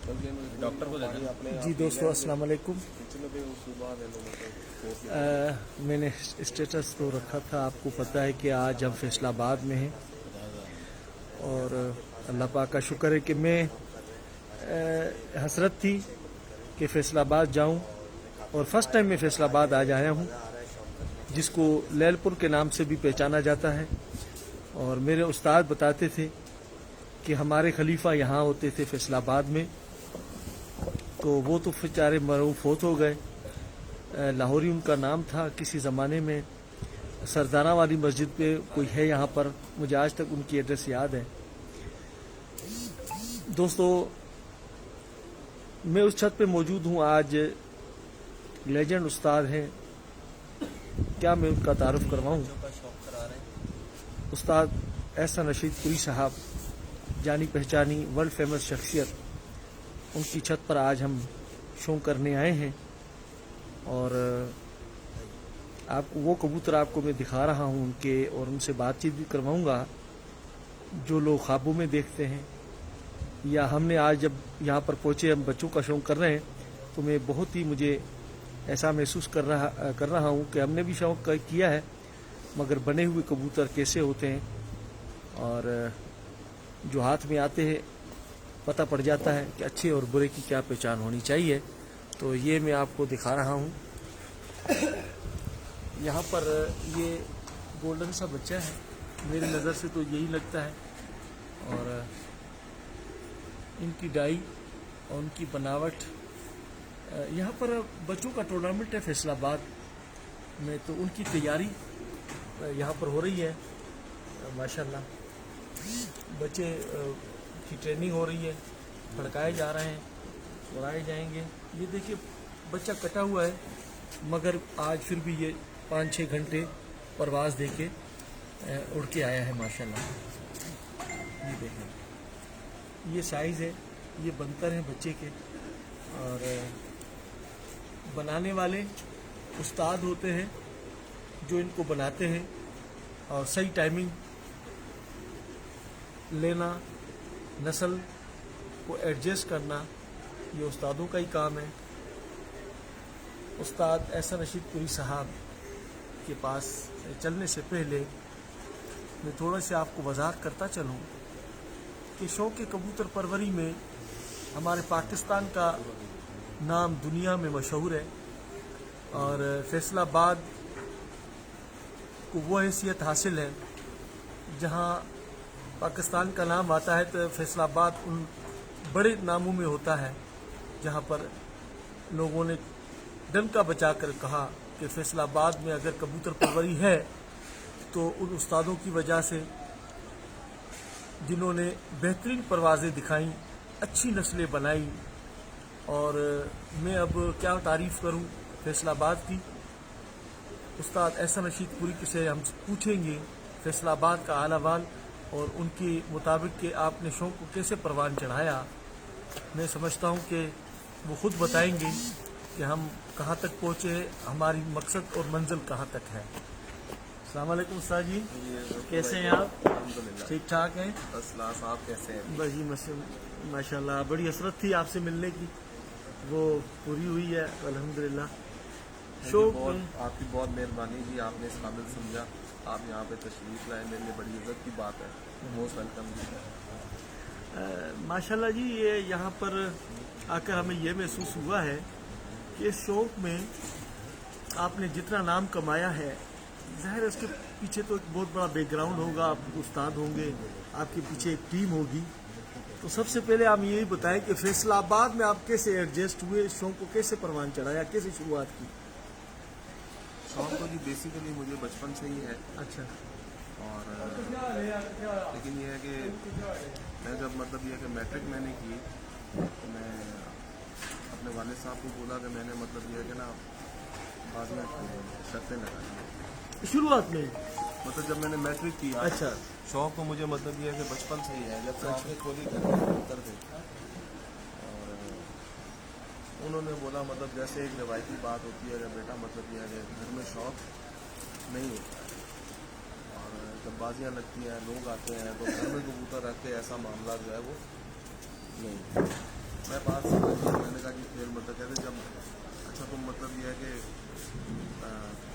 Doctor को देना। जी दोस्तों, अस्सलाम वालेकुम। मैंने स्टेटस तो रखा था, आपको पता है कि आज हम फैसलाबाद में हैं और अल्लाह पाक का शुक्र है कि मैं हसरत थी कि फैसलाबाद जाऊं और फर्स्ट टाइम मैं फैसलाबाद आज आया हूं, जिसको लैलपुर के नाम से भी पहचाना जाता है। और मेरे उस्ताद बताते थे कि हमारे खलीफा यहाँ होते थे फैसलाबाद में, तो वो तो बेचारे मरूम फौत हो गए। लाहौरी उनका नाम था। किसी ज़माने में सरदारा वाली मस्जिद पे कोई है यहाँ पर, मुझे आज तक उनकी एड्रेस याद है। दोस्तों, मैं उस छत पे मौजूद हूँ। आज लेजेंड उस्ताद हैं, क्या मैं उनका तारुफ करवाऊँ। उस्ताद एहसन रशीद पुरी साहब, जानी पहचानी वर्ल्ड फेमस शख्सियत, उनकी छत पर आज हम शो करने आए हैं। और आपको वो कबूतर आपको मैं दिखा रहा हूँ उनके, और उनसे बातचीत भी करवाऊँगा जो लोग ख्वाबों में देखते हैं। या हमने आज जब यहाँ पर पहुँचे, हम बच्चों का शौक़ कर रहे हैं, तो मैं बहुत ही मुझे ऐसा महसूस कर रहा हूँ कि हमने भी शौक़ किया है, मगर बने हुए कबूतर कैसे होते हैं और जो हाथ में आते हैं पता पड़ जाता है कि अच्छे और बुरे की क्या पहचान होनी चाहिए। तो ये मैं आपको दिखा रहा हूँ। यहाँ पर ये गोल्डन सा बच्चा है, मेरी नज़र से तो यही लगता है। और इनकी डाई और उनकी बनावट, यहाँ पर बच्चों का टूर्नामेंट है फैसलाबाद में, तो उनकी तैयारी यहाँ पर हो रही है। माशाल्लाह बच्चे की ट्रेनिंग हो रही है, भड़काए जा रहे हैं, उड़ाए जाएंगे। ये देखिए बच्चा कटा हुआ है, मगर आज फिर भी ये 5-6 घंटे परवाज़ देके उड़ के आया है माशाल्लाह। ये देखें, ये साइज़ है, ये बनतर हैं बच्चे के। और बनाने वाले उस्ताद होते हैं जो इनको बनाते हैं, और सही टाइमिंग लेना, नस्ल को एडजस्ट करना, ये उस्तादों का ही काम है। उस्ताद एहसन रशीद पुरी साहब के पास चलने से पहले मैं थोड़ा से आपको वजाहत करता चलूँ कि शौक़ कबूतर परवरी में हमारे पाकिस्तान का नाम दुनिया में मशहूर है। और फैसलाबाद को वो हैसियत हासिल है, जहाँ पाकिस्तान का नाम आता है तो फैसलाबाद उन बड़े नामों में होता है, जहाँ पर लोगों ने डंका बचा कर कहा कि फैसलाबाद में अगर कबूतर परवरी है तो उन उस्तादों की वजह से, जिन्होंने बेहतरीन परवाज़ें दिखाई, अच्छी नस्लें बनाई। और मैं अब क्या तारीफ़ करूं फैसलाबाद की। उस्ताद एहसन रशीद पुरी से हम पूछेंगे फैसलाबाद का हाल और उनके मुताबिक कि आपने शौक़ को कैसे परवान चढ़ाया। मैं समझता हूं कि वो ख़ुद बताएंगे कि हम कहां तक पहुंचे, हमारी मकसद और मंजिल कहां तक है। अस्सलाम वालेकुम उस्ताद जी, कैसे हैं आप? ठीक ठाक हैं? आप कैसे हैं? बस जी माशाल्लाह, बड़ी हसरत थी आपसे मिलने की, वो पूरी हुई है अल्हम्दुलिल्लाह। आपकी बहुत मेहरबानी जी, आपने इस काबिल समझा, आप यहाँ पे तशरीफ़ लाए, मेरे लिए बड़ी इज़्ज़त की बात है। मोस्ट वेलकम जी। माशाल्लाह जी, ये यहाँ पर आकर हमें ये महसूस हुआ है कि इस शौक़ में आपने जितना नाम कमाया है, ज़ाहिर है उसके पीछे तो एक बहुत बड़ा बैकग्राउंड होगा, आप उस्ताद होंगे, आपके पीछे एक टीम होगी। तो सबसे पहले आप यही बताएं कि फैसलाबाद में आप कैसे एडजस्ट हुए, इस शौक़ को कैसे परवान चढ़ाया, कैसे शुरुआत की? शौक़ तो जी बेसिकली मुझे बचपन से ही है। अच्छा। और लेकिन ये है कि मैं जब मतलब ये है कि मैट्रिक मैंने की, तो मैं अपने वालिद साहब को बोला कि मैंने मतलब ये है कि ना बाद में शर्तें लगाई शुरुआत में, मतलब जब मैंने मैट्रिक किया। अच्छा। शौक़ तो मुझे मतलब ये है कि बचपन से ही है, जब से आँखें खोली कर दी। और उन्होंने बोला मतलब जैसे एक रिवायती बात होती है कि बेटा मतलब ये है कि घर में शौक़ नहीं होता है, और जब बाजियाँ लगती हैं, लोग आते हैं, तो घर में कबूतर रख के ऐसा मामला जो है वो नहीं। मैं बात समझ गया। मैंने कहा कि खेल मतलब कहते जब अच्छा तुम मतलब ये है कि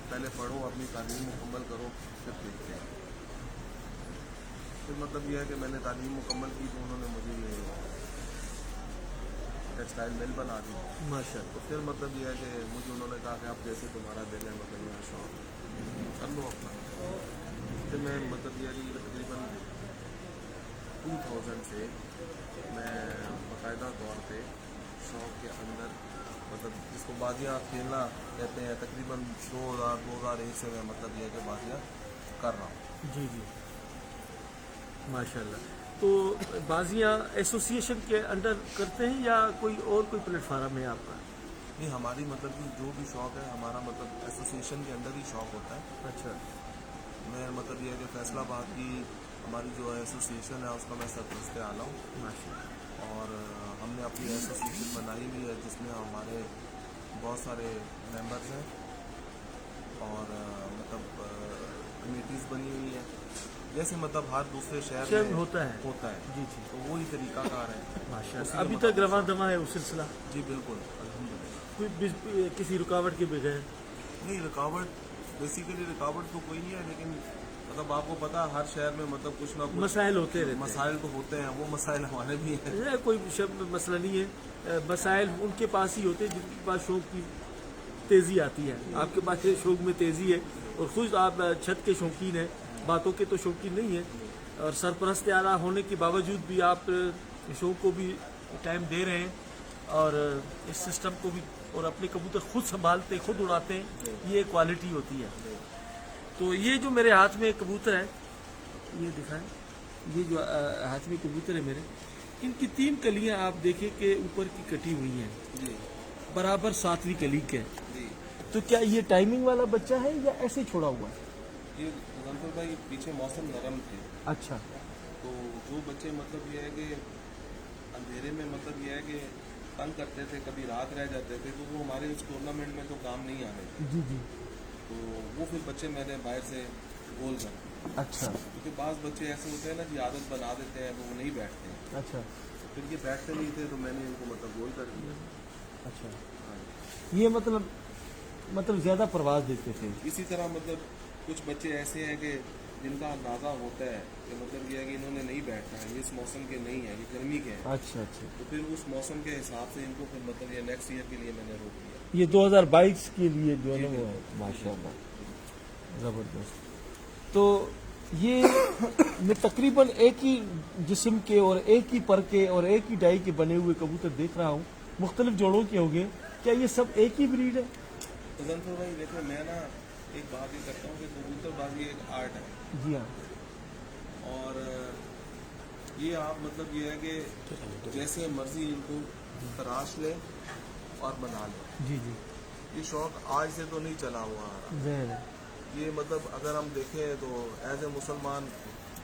पहले पढ़ो, अपनी तालीम मुकम्मल करो, फिर देखते हैं। फिर मतलब ये है कि मैंने तालीम मुकम्मल की तो उन्होंने मुझे ये टेक्सटाइल मिल बना दी। माशाल्लाह। तो फिर मतलब ये है कि मुझे उन्होंने कहा कि आप जैसे तुम्हारा दिल है मतलब मेरा शौक कर लो अपना। फिर मैं मतलब ये है कि तकरीबन 2000 से मैं बाकायदा तौर पे शौक के अंदर मतलब जिसको बाजियाँ खेलना कहते हैं, तकरीबन 2001 से मैं मतलब ये है कि बाजियाँ कर रहा हूँ। जी जी, माशाल्लाह। तो बाजियाँ एसोसिएशन के अंडर करते हैं या कोई प्लेटफार्म है आपका? नहीं, हमारी मतलब कि जो भी शौक है हमारा मतलब एसोसिएशन के अंदर ही शौक होता है। अच्छा। मैं मतलब ये है कि फैसलाबाद की हमारी जो एसोसिएशन है उसका मैं सरपरस्त आला हूँ। माशाल्लाह। और हमने अपनी एसोसिएशन बनाई हुई है जिसमें हमारे बहुत सारे मेंबर्स हैं और मतलब कमेटीज़ बनी हुई है, जैसे मतलब हर दूसरे शहर में होता है। जी जी। तो वही तरीकाकार है। माशाल्लाह। उसी अभी में तक मतलब रवां दवा है वो सिलसिला? जी बिल्कुल, अल्हम्दुलिल्लाह। कोई किसी रुकावट के बगैर? नहीं, रुकावट बेसिकली रुकावट तो कोई नहीं है, लेकिन मतलब आपको पता है हर शहर में मतलब कुछ ना कुछ मसाइल होते रहते हैं। मसाइल तो होते हैं, वो मसाइल हमारे भी हैं। ये कोई मसला नहीं है। मसाइल उनके पास ही होते हैं जिनके पास शौक की तेज़ी आती है। आपके पास ये शौक में तेज़ी है और खुद आप छत के शौकीन हैं, बातों के तो शौकीन नहीं है, और सरपरस्त आला होने के बावजूद भी आप शौक को भी टाइम दे रहे हैं और इस सिस्टम को भी, और अपने कबूतर खुद संभालते खुद उड़ाते हैं, ये क्वालिटी होती है। तो ये जो मेरे हाथ में कबूतर है, ये दिखाएं, ये जो हाथ में कबूतर है मेरे, इनकी 3 कलियां आप देखें कि ऊपर की कटी हुई हैं, जी बराबर 7वीं कली के। जी। तो क्या ये टाइमिंग वाला बच्चा है या ऐसे छोड़ा हुआ है? ये गजनपुर भाई पीछे मौसम नरम थे, अच्छा। तो जो बच्चे मतलब ये है कि अंधेरे में मतलब ये है कि तंग करते थे, कभी रात रह जाते थे, तो वो हमारे इस टूर्नामेंट में तो काम नहीं आने थे। जी जी। तो वो फिर बच्चे मैंने बाहर से गोल कर, अच्छा क्योंकि बाज़ बच्चे ऐसे होते हैं ना कि आदत बना देते हैं, वो नहीं बैठते हैं। अच्छा फिर ये बैठते नहीं थे तो मैंने इनको मतलब गोल कर दिया। अच्छा। हाँ, ये मतलब ज़्यादा प्रवास देते थे। इसी तरह मतलब कुछ बच्चे ऐसे हैं कि जिनका अंदाज़ा होता है कि मतलब ये है कि इन्होंने नहीं बैठना है, ये इस मौसम के नहीं है, ये गर्मी के हैं, अच्छा अच्छा। तो फिर उस मौसम के हिसाब से इनको फिर मतलब ये नेक्स्ट ईयर के लिए मैंने रोक दिया। ये 2022 के लिए जो है ना जी, वो जी। है, माशाल्लाह, ज़बरदस्त। तो ये मैं तकरीबन एक ही जिस्म के और एक ही पर के और एक ही डाई के बने हुए कबूतर देख रहा हूँ, मुख्तलिफ जोड़ों के होंगे। क्या ये सब एक ही ब्रीड है? गजनपुर भाई देखो, मैं ना एक बात ये करता हूँ कि कबूतरबाजी एक आर्ट है, जी हाँ। और ये आप मतलब ये है कि जैसे मर्जी इनको तराश लें और बना लें। जी जी। ये शौक आज से तो नहीं चला हुआ आ रहा। ज़हन है। ये मतलब अगर हम देखें तो एज ए मुसलमान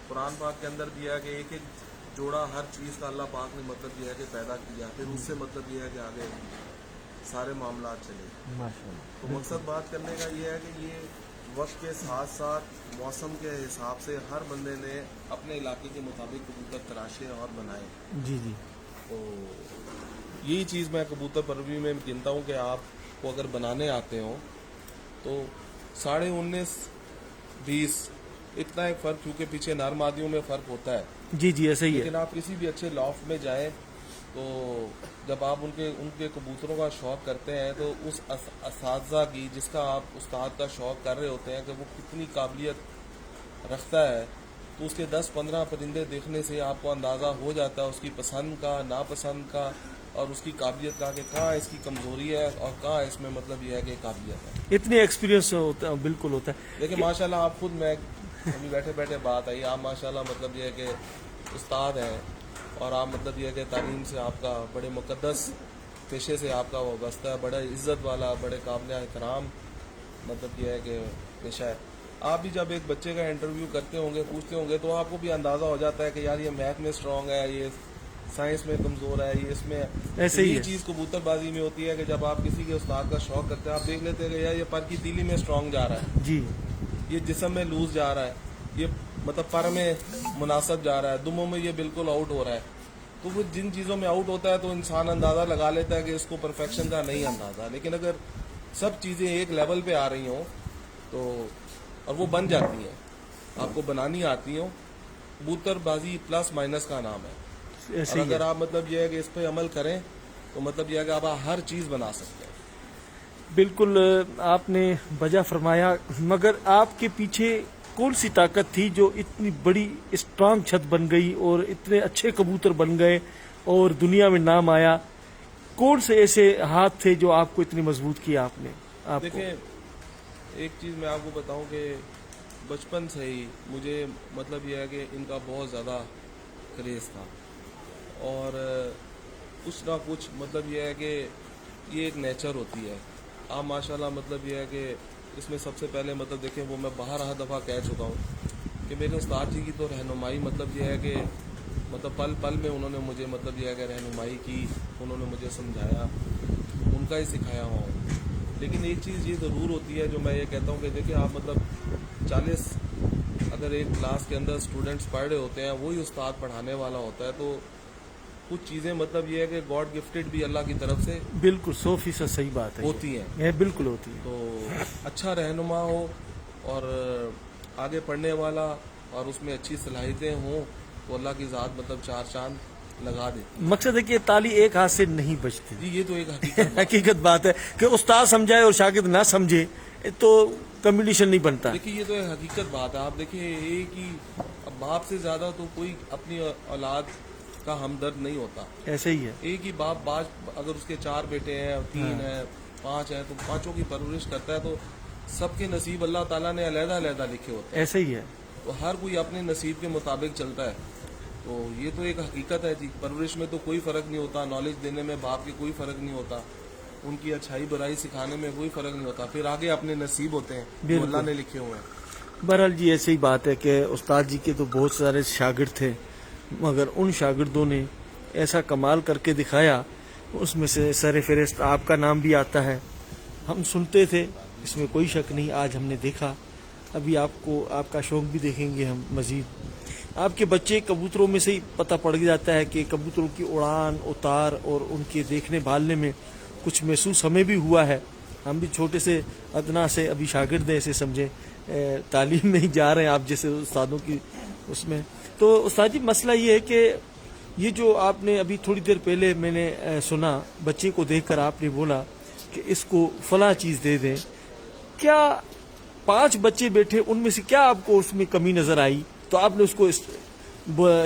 कुरान पाक के अंदर भी है कि एक एक जोड़ा हर चीज़ का अल्लाह पाक ने मतलब ये है कि पैदा किया, फिर उससे मतलब ये है कि आगे सारे मामला चले। माशाल्लाह। तो मकसद बात करने का ये है कि ये वक्त के साथ साथ मौसम के हिसाब से हर बंदे ने अपने इलाके के मुताबिक कबूतर तराशे और बनाए। जी जी। तो यही चीज़ मैं कबूतर परवरी में गिनता हूँ कि आपको अगर बनाने आते हो तो 19.5 20 इतना एक फ़र्क, क्योंकि पीछे नर मादियों में फ़र्क होता है। जी जी, ऐसे ही है। लेकिन आप किसी भी अच्छे लॉफ्ट में जाएं तो जब आप उनके कबूतरों का शौक़ करते हैं तो उस असातिज़ा की, जिसका आप उस्ताद का शौक़ कर रहे होते हैं, कि वो कितनी काबिलियत रखता है, तो उसके 10-15 परिंदे देखने से आपको अंदाज़ा हो जाता है उसकी पसंद का, नापसंद का और उसकी काबिलियत का, कि कहाँ इसकी कमज़ोरी है और कहाँ इसमें मतलब ये है कि काबिलियत है। इतने एक्सपीरियंस होता है, बिल्कुल होता है। देखिए माशाल्लाह, आप खुद, मैं अभी बैठे बैठे बात आई, आप माशाल्लाह मतलब ये है कि उस्ताद हैं और आप मतलब ये है कि तालीम से आपका बड़े मुक़द्दस पेशे से आपका वाबस्ता है, बड़ा इज़्ज़त वाला, बड़े काबिल एहतराम मतलब ये है कि पेशा है। आप भी जब एक बच्चे का इंटरव्यू करते होंगे, पूछते होंगे, तो आपको भी अंदाज़ा हो जाता है कि यार ये मैथ में स्ट्रॉन्ग है, ये साइंस में कमज़ोर है, ये इसमें ऐसे ही है। चीज़ कबूतरबाजी में होती है कि जब आप किसी के उस्ताद का शौक़ करते हैं, आप देख लेते हैं कि यार ये पर की तीली में स्ट्रॉन्ग जा रहा है, जी। ये जिस्म में लूज जा रहा है, ये मतलब पर में मुनासब जा रहा है, दुमों में ये बिल्कुल आउट हो रहा है। तो वो जिन चीज़ों में आउट होता है तो इंसान अंदाज़ा लगा लेता है कि इसको परफेक्शन का नहीं अंदाज़ा, लेकिन अगर सब चीज़ें एक लेवल पे आ रही हों तो और वो बन जाती हैं, आपको बनानी आती हों, कबूतरबाजी प्लस माइनस का नाम है। ऐसे और ही है। अगर आप मतलब ये है कि इस पे अमल करें तो मतलब ये है कि आप हर चीज़ बना सकते हैं। बिल्कुल आपने वजह फरमाया, मगर आपके पीछे कौन सी ताकत थी जो इतनी बड़ी स्ट्रांग छत बन गई और इतने अच्छे कबूतर बन गए और दुनिया में नाम आया? कौन से ऐसे हाथ थे जो आपको इतनी मजबूत किया आपने आपको? देखिए, एक चीज़ मैं आपको बताऊं कि बचपन से ही मुझे मतलब यह है कि इनका बहुत ज़्यादा क्रेज़ था, और कुछ ना कुछ मतलब यह है कि ये एक नेचर होती है। आप माशाल्लाह मतलब यह है कि इसमें सबसे पहले मतलब देखें, वो मैं बाहर हर दफ़ा कह चुका हूँ कि मेरे उस्ताद जी की तो रहनुमाई मतलब यह है कि मतलब पल पल में उन्होंने मुझे मतलब यह है कि रहनुमाई की, उन्होंने मुझे समझाया, उनका ही सिखाया हुआ हूँ। लेकिन एक चीज़ ये ज़रूर होती है जो मैं ये कहता हूँ कि देखिए, आप मतलब 40 अगर एक क्लास के अंदर स्टूडेंट्स पढ़ रहे होते हैं, वही उस्ताद पढ़ाने वाला होता है, तो कुछ चीज़ें मतलब ये है कि गॉड गिफ्टेड भी अल्लाह की तरफ से बिल्कुल 100% सही बात है, होती हैं। ये बिल्कुल होती है। तो अच्छा रहनुमा हो और आगे पढ़ने वाला और उसमें अच्छी सलाहियतें हों तो अल्लाह की ज़ात मतलब चार चांद लगा देती मकसद है कि ये ताली एक हाथ से नहीं बजती। है। जी, ये तो एक हकीकत बात हकीकत बात है कि उस्ताद समझाए और शागिर्द ना समझे तो कम्युनिकेशन नहीं बनता। देखिए, ये तो एक हकीकत बात है। आप देखिए, एक ही अब बाप से ज़्यादा तो कोई अपनी औलाद का हमदर्द नहीं होता। ऐसे ही है। एक ही बाप अगर उसके 4 बेटे हैं, 3 हैं, 5 हैं, तो पांचों की परवरिश करता है, तो सबके नसीब अल्लाह ताला ने अलग-अलग लिखे होते हैं। ऐसे ही है। तो हर कोई अपने नसीब के मुताबिक चलता है। तो ये तो एक हकीकत है जी। परवरिश में तो कोई फ़र्क नहीं होता, नॉलेज देने में बाप के कोई फ़र्क नहीं होता, उनकी अच्छाई बुराई सिखाने में कोई फ़र्क नहीं होता। फिर आगे अपने नसीब होते हैं जो बिल्कुल। अल्लाह ने लिखे हुए हैं। बहरहाल जी, ऐसी ही बात है कि उस्ताद जी के तो बहुत सारे शागिर्द थे, मगर उन शागिर्दों ने ऐसा कमाल करके दिखाया, उसमें से सर फहरिस्त आपका नाम भी आता है। हम सुनते थे, इसमें कोई शक नहीं, आज हमने देखा। अभी आपको आपका शौक भी देखेंगे हम मज़ीद। आपके बच्चे कबूतरों में से ही पता पड़ जाता है कि कबूतरों की उड़ान, उतार और उनके देखने भालने में कुछ महसूस हमें भी हुआ है। हम भी छोटे से अदना से अभी शागिर्द ऐसे समझे, तालीम में ही जा रहे हैं आप जैसे उस्तादों की उसमें। तो उस्ताद जी, मसला ये है कि ये जो आपने अभी थोड़ी देर पहले मैंने सुना, बच्चे को देखकर आपने बोला कि इसको फला चीज़ दे दें। क्या 5 बच्चे बैठे, उनमें से क्या आपको उसमें कमी नज़र आई तो आपने उसको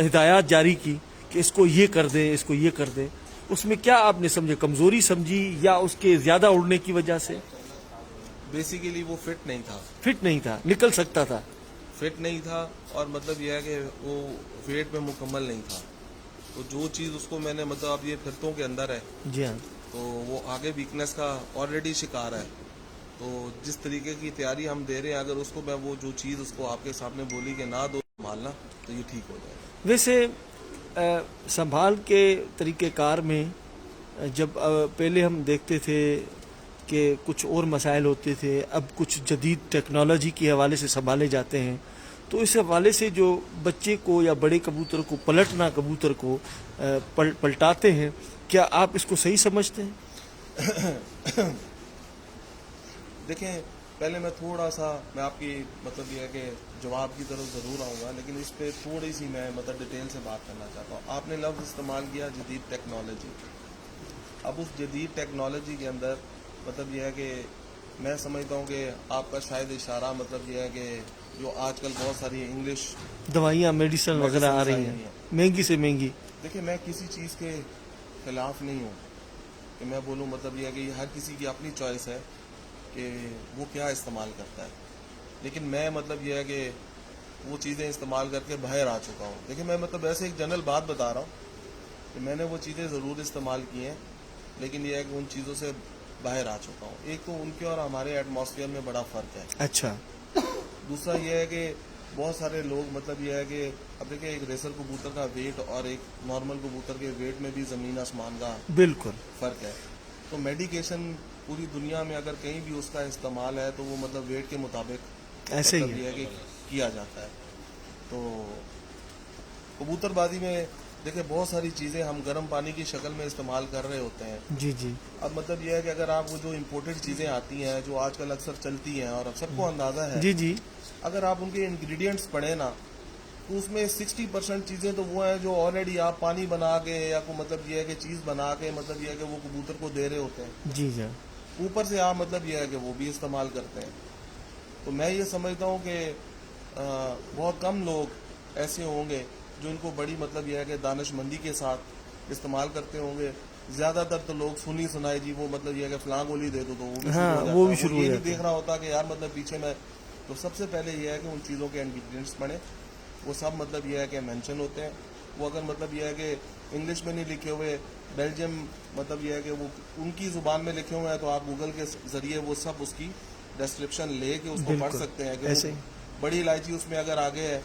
हिदायत जारी की कि इसको ये कर दे, इसको ये कर दे? उसमें क्या आपने समझे, कमज़ोरी समझी या उसके ज़्यादा उड़ने की वजह से? बेसिकली वो फिट नहीं था। फिट नहीं था, निकल सकता था। फिट नहीं था और मतलब यह है कि वो वेट में मुकम्मल नहीं था। तो जो चीज़ उसको मैंने मतलब अब ये फिरतों के अंदर है, जी हाँ। तो वो आगे वीकनेस का ऑलरेडी शिकार है। तो जिस तरीके की तैयारी हम दे रहे हैं, अगर उसको मैं वो जो चीज़ उसको आपके सामने बोली कि ना दो मालना, तो ये ठीक हो जाएगा। वैसे संभाल के तरीक़ेकार में जब पहले हम देखते थे कि कुछ और मसाइल होते थे, अब कुछ जदीद टेक्नोलॉजी के हवाले से संभाले जाते हैं, तो इस हवाले से जो बच्चे को या बड़े कबूतर को पलटना, कबूतर को पलटाते हैं, क्या आप इसको सही समझते हैं? देखें, पहले मैं आपकी मतलब ये है कि जवाब की तरफ ज़रूर आऊँगा, लेकिन इस पर थोड़ी सी मैं मतलब डिटेल से बात करना चाहता हूँ। आपने लफ्ज़ इस्तेमाल किया जदीद टेक्नोलॉजी। अब उस जदीद टेक्नोलॉजी के अंदर मतलब यह है कि मैं समझता हूँ कि आपका शायद इशारा मतलब यह है कि जो आजकल बहुत सारी इंग्लिश दवाइयाँ, मेडिसिन वगैरह आ रही हैं, महंगी से महंगी। देखिए, मैं किसी चीज़ के ख़िलाफ़ नहीं हूँ कि मैं बोलूँ, मतलब यह है कि हर किसी की अपनी चॉइस है कि वो क्या इस्तेमाल करता है। लेकिन मैं मतलब यह है कि वो चीज़ें इस्तेमाल करके बाहर आ चुका हूँ। देखिए, मैं मतलब ऐसे एक जनरल बात बता रहा हूँ कि मैंने वो चीज़ें ज़रूर इस्तेमाल की हैं, लेकिन यह है कि उन चीज़ों से बाहर आ चुका हूँ। एक तो उनके और हमारे एटमॉस्फेयर में बड़ा फ़र्क है। अच्छा। दूसरा यह है कि बहुत सारे लोग मतलब यह है कि अब देखिए, एक रेसर कबूतर का वेट और एक नॉर्मल कबूतर के वेट में भी ज़मीन आसमान का बिल्कुल फ़र्क है। तो मेडिकेशन पूरी दुनिया में अगर कहीं भी उसका इस्तेमाल है तो वो मतलब वेट के मुताबिक ऐसे ही मतलब ये है कि किया जाता है। तो कबूतरबाजी में देखिए बहुत सारी चीज़ें हम गर्म पानी की शक्ल में इस्तेमाल कर रहे होते हैं. जी जी अब मतलब यह है कि अगर आप वो जो इम्पोर्टेड चीज़ें आती हैं जो आजकल अक्सर चलती हैं और अब सबको अंदाज़ा है, जी जी अगर आप उनके इंग्रेडिएंट्स पढ़ें ना तो उसमें 60% चीज़ें तो वो हैं जो ऑलरेडी आप पानी बना के या को मतलब ये है कि चीज़ बना के मतलब ये है कि वो कबूतर को दे रहे होते हैं. जी जी ऊपर से आप मतलब ये है कि वो भी इस्तेमाल करते हैं. तो मैं ये समझता हूँ कि बहुत कम लोग ऐसे होंगे जो इनको बड़ी मतलब यह है कि दानिशमंदी के साथ इस्तेमाल करते होंगे. ज़्यादातर तो लोग सुनी सुनाई जी वो मतलब यह है कि फलां गोली दे दो तो वो भी हाँ, शुरू हो जाता वो है. भी शुरू हो ये नहीं जाता है. देख रहा होता कि यार मतलब पीछे में. तो सबसे पहले यह है कि उन चीज़ों के इंग्रेडिएंट्स पढ़ें. वो सब मतलब यह है कि मेंशन होते हैं. वो अगर मतलब यह है कि इंग्लिश में नहीं लिखे हुए, बेल्जियम मतलब यह है कि वो उनकी ज़ुबान में लिखे हुए हैं तो आप गूगल के ज़रिए वो सब उसकी डिस्क्रिप्शन ले के उसको पढ़ बिल्कुल, सकते हैं कि ऐसे वो ही. बड़ी इलायची उसमें अगर आगे है,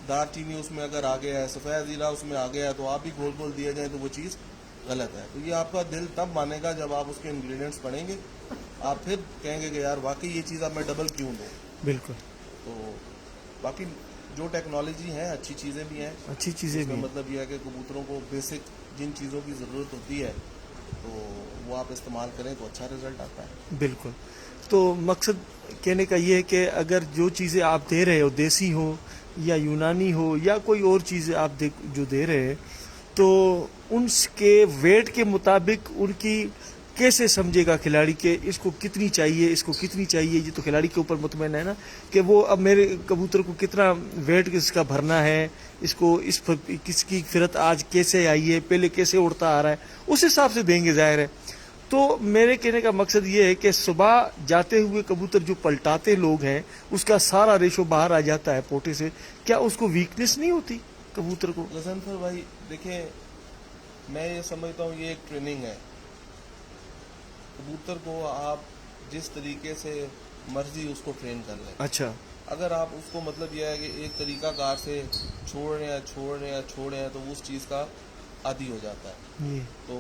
दार चीनी उसमें अगर आगे है, सफ़ेद ज़ीरा उसमें आगे है तो आप भी घोल घोल दिए जाए तो वो चीज़ गलत है. तो ये आपका दिल तब मानेगा जब आप उसके इंग्रेडिएंट्स पढ़ेंगे. आप फिर कहेंगे कि यार वाकई ये चीज़ अब मैं डबल क्यों दूँ. बिल्कुल तो बाकी जो टेक्नोलॉजी है अच्छी चीज़ें भी हैं. अच्छी चीज़ें भी इसमें हैं. मतलब यह है कि कबूतरों को बेसिक जिन चीज़ों की ज़रूरत होती है तो वो आप इस्तेमाल करें तो अच्छा रिजल्ट आता है. बिल्कुल. तो मकसद कहने का ये है कि अगर जो चीज़ें आप दे रहे हो देसी हो या यूनानी हो या कोई और चीज़ आप जो दे रहे हैं तो उनके वेट के मुताबिक उनकी कैसे समझेगा खिलाड़ी के इसको कितनी चाहिए इसको कितनी चाहिए. ये तो खिलाड़ी के ऊपर मुतमैन है ना कि वो अब मेरे कबूतर को कितना वेट इसका भरना है, इसको किसकी फिरत आज कैसे आई है, पहले कैसे उड़ता आ रहा है, उस हिसाब से देंगे ज़ाहिर है. तो मेरे कहने का मकसद ये है कि सुबह जाते हुए कबूतर जो पलटाते लोग हैं उसका सारा रेशो बाहर आ जाता है पोटे से. क्या उसको वीकनेस नहीं होती कबूतर को? गजनफर भाई देखिए मैं ये समझता हूँ ये एक ट्रेनिंग है. कबूतर को आप जिस तरीके से मर्जी उसको ट्रेन कर लें. अच्छा. अगर आप उसको मतलब यह है कि एक तरीकाकार से छोड़ रहे हैं तो वो उस चीज़ का आदी हो जाता है. जी तो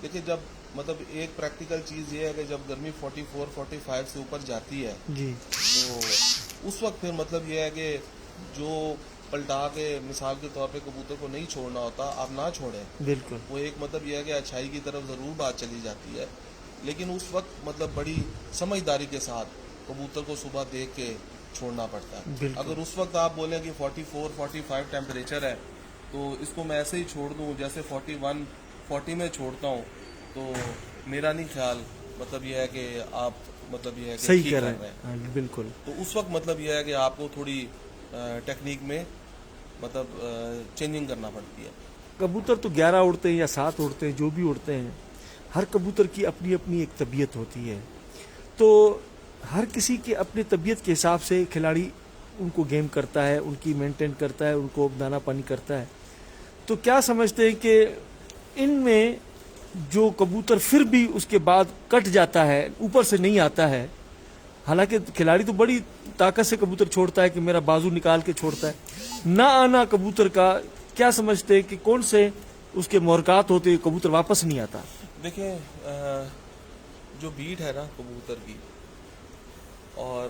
देखिए जब मतलब एक प्रैक्टिकल चीज़ ये है कि जब गर्मी 44-45 से ऊपर जाती है जी तो उस वक्त फिर मतलब ये है कि जो पलटा के मिसाल के तौर पे कबूतर को नहीं छोड़ना होता आप ना छोड़ें. बिल्कुल. वो एक मतलब यह है कि अच्छाई की तरफ ज़रूर बात चली जाती है लेकिन उस वक्त मतलब बड़ी समझदारी के साथ कबूतर को सुबह देख के छोड़ना पड़ता है. बिल्कुल. अगर उस वक्त आप बोलें कि 44-45 टेम्परेचर है तो इसको मैं ऐसे ही छोड़ दूं जैसे 41-40 में छोड़ता हूं तो मेरा नहीं ख्याल मतलब यह है कि आप मतलब यह है कि सही ठीक कह कर रहे रहे हैं. हैं. हाँ, बिल्कुल. तो उस वक्त मतलब यह है कि आपको थोड़ी टेक्निक में मतलब चेंजिंग करना पड़ती है. कबूतर तो 11 उड़ते हैं या 7 उड़ते हैं जो भी उड़ते हैं, हर कबूतर की अपनी अपनी एक तबीयत होती है. तो हर किसी के अपनी तबीयत के हिसाब से खिलाड़ी उनको गेम करता है, उनकी मेंटेन करता है, उनको दाना पानी करता है. तो क्या समझते हैं कि इनमें जो कबूतर फिर भी उसके बाद कट जाता है, ऊपर से नहीं आता है, हालांकि खिलाड़ी तो बड़ी ताकत से कबूतर छोड़ता है कि मेरा बाजू निकाल के छोड़ता है, ना आना कबूतर का क्या समझते हैं कि कौन से उसके मोहरकात होते कबूतर वापस नहीं आता? देखिए जो बीट है ना कबूतर की और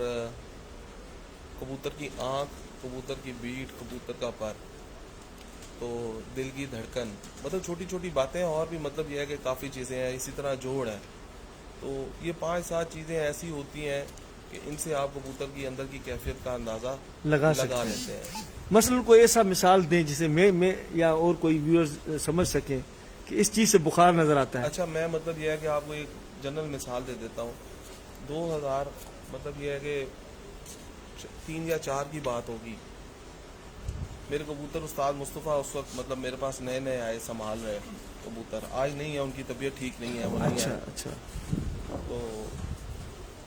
कबूतर की आँख, कबूतर की बीट, कबूतर का पर, तो दिल की धड़कन, मतलब छोटी छोटी बातें और भी मतलब यह है कि काफ़ी चीज़ें हैं. इसी तरह जोड़ है. तो ये 5-7 चीज़ें ऐसी होती हैं कि इनसे आप कबूतर की अंदर की कैफियत का अंदाज़ा लगा लेते हैं. मसलन कोई ऐसा मिसाल दें जिसे मैं या और कोई व्यूअर्स समझ सकें कि इस चीज़ से बुखार नज़र आता है. अच्छा मैं मतलब यह है कि आपको एक जनरल मिसाल दे देता हूँ. 2000 मतलब यह है कि 3 या 4 की बात होगी. मेरे कबूतर उस्ताद मुस्तफ़ा उस वक्त मतलब मेरे पास नए नए आए, संभाल रहे कबूतर. आज नहीं है, उनकी तबीयत ठीक नहीं है, वो नहीं अच्छा है. अच्छा. तो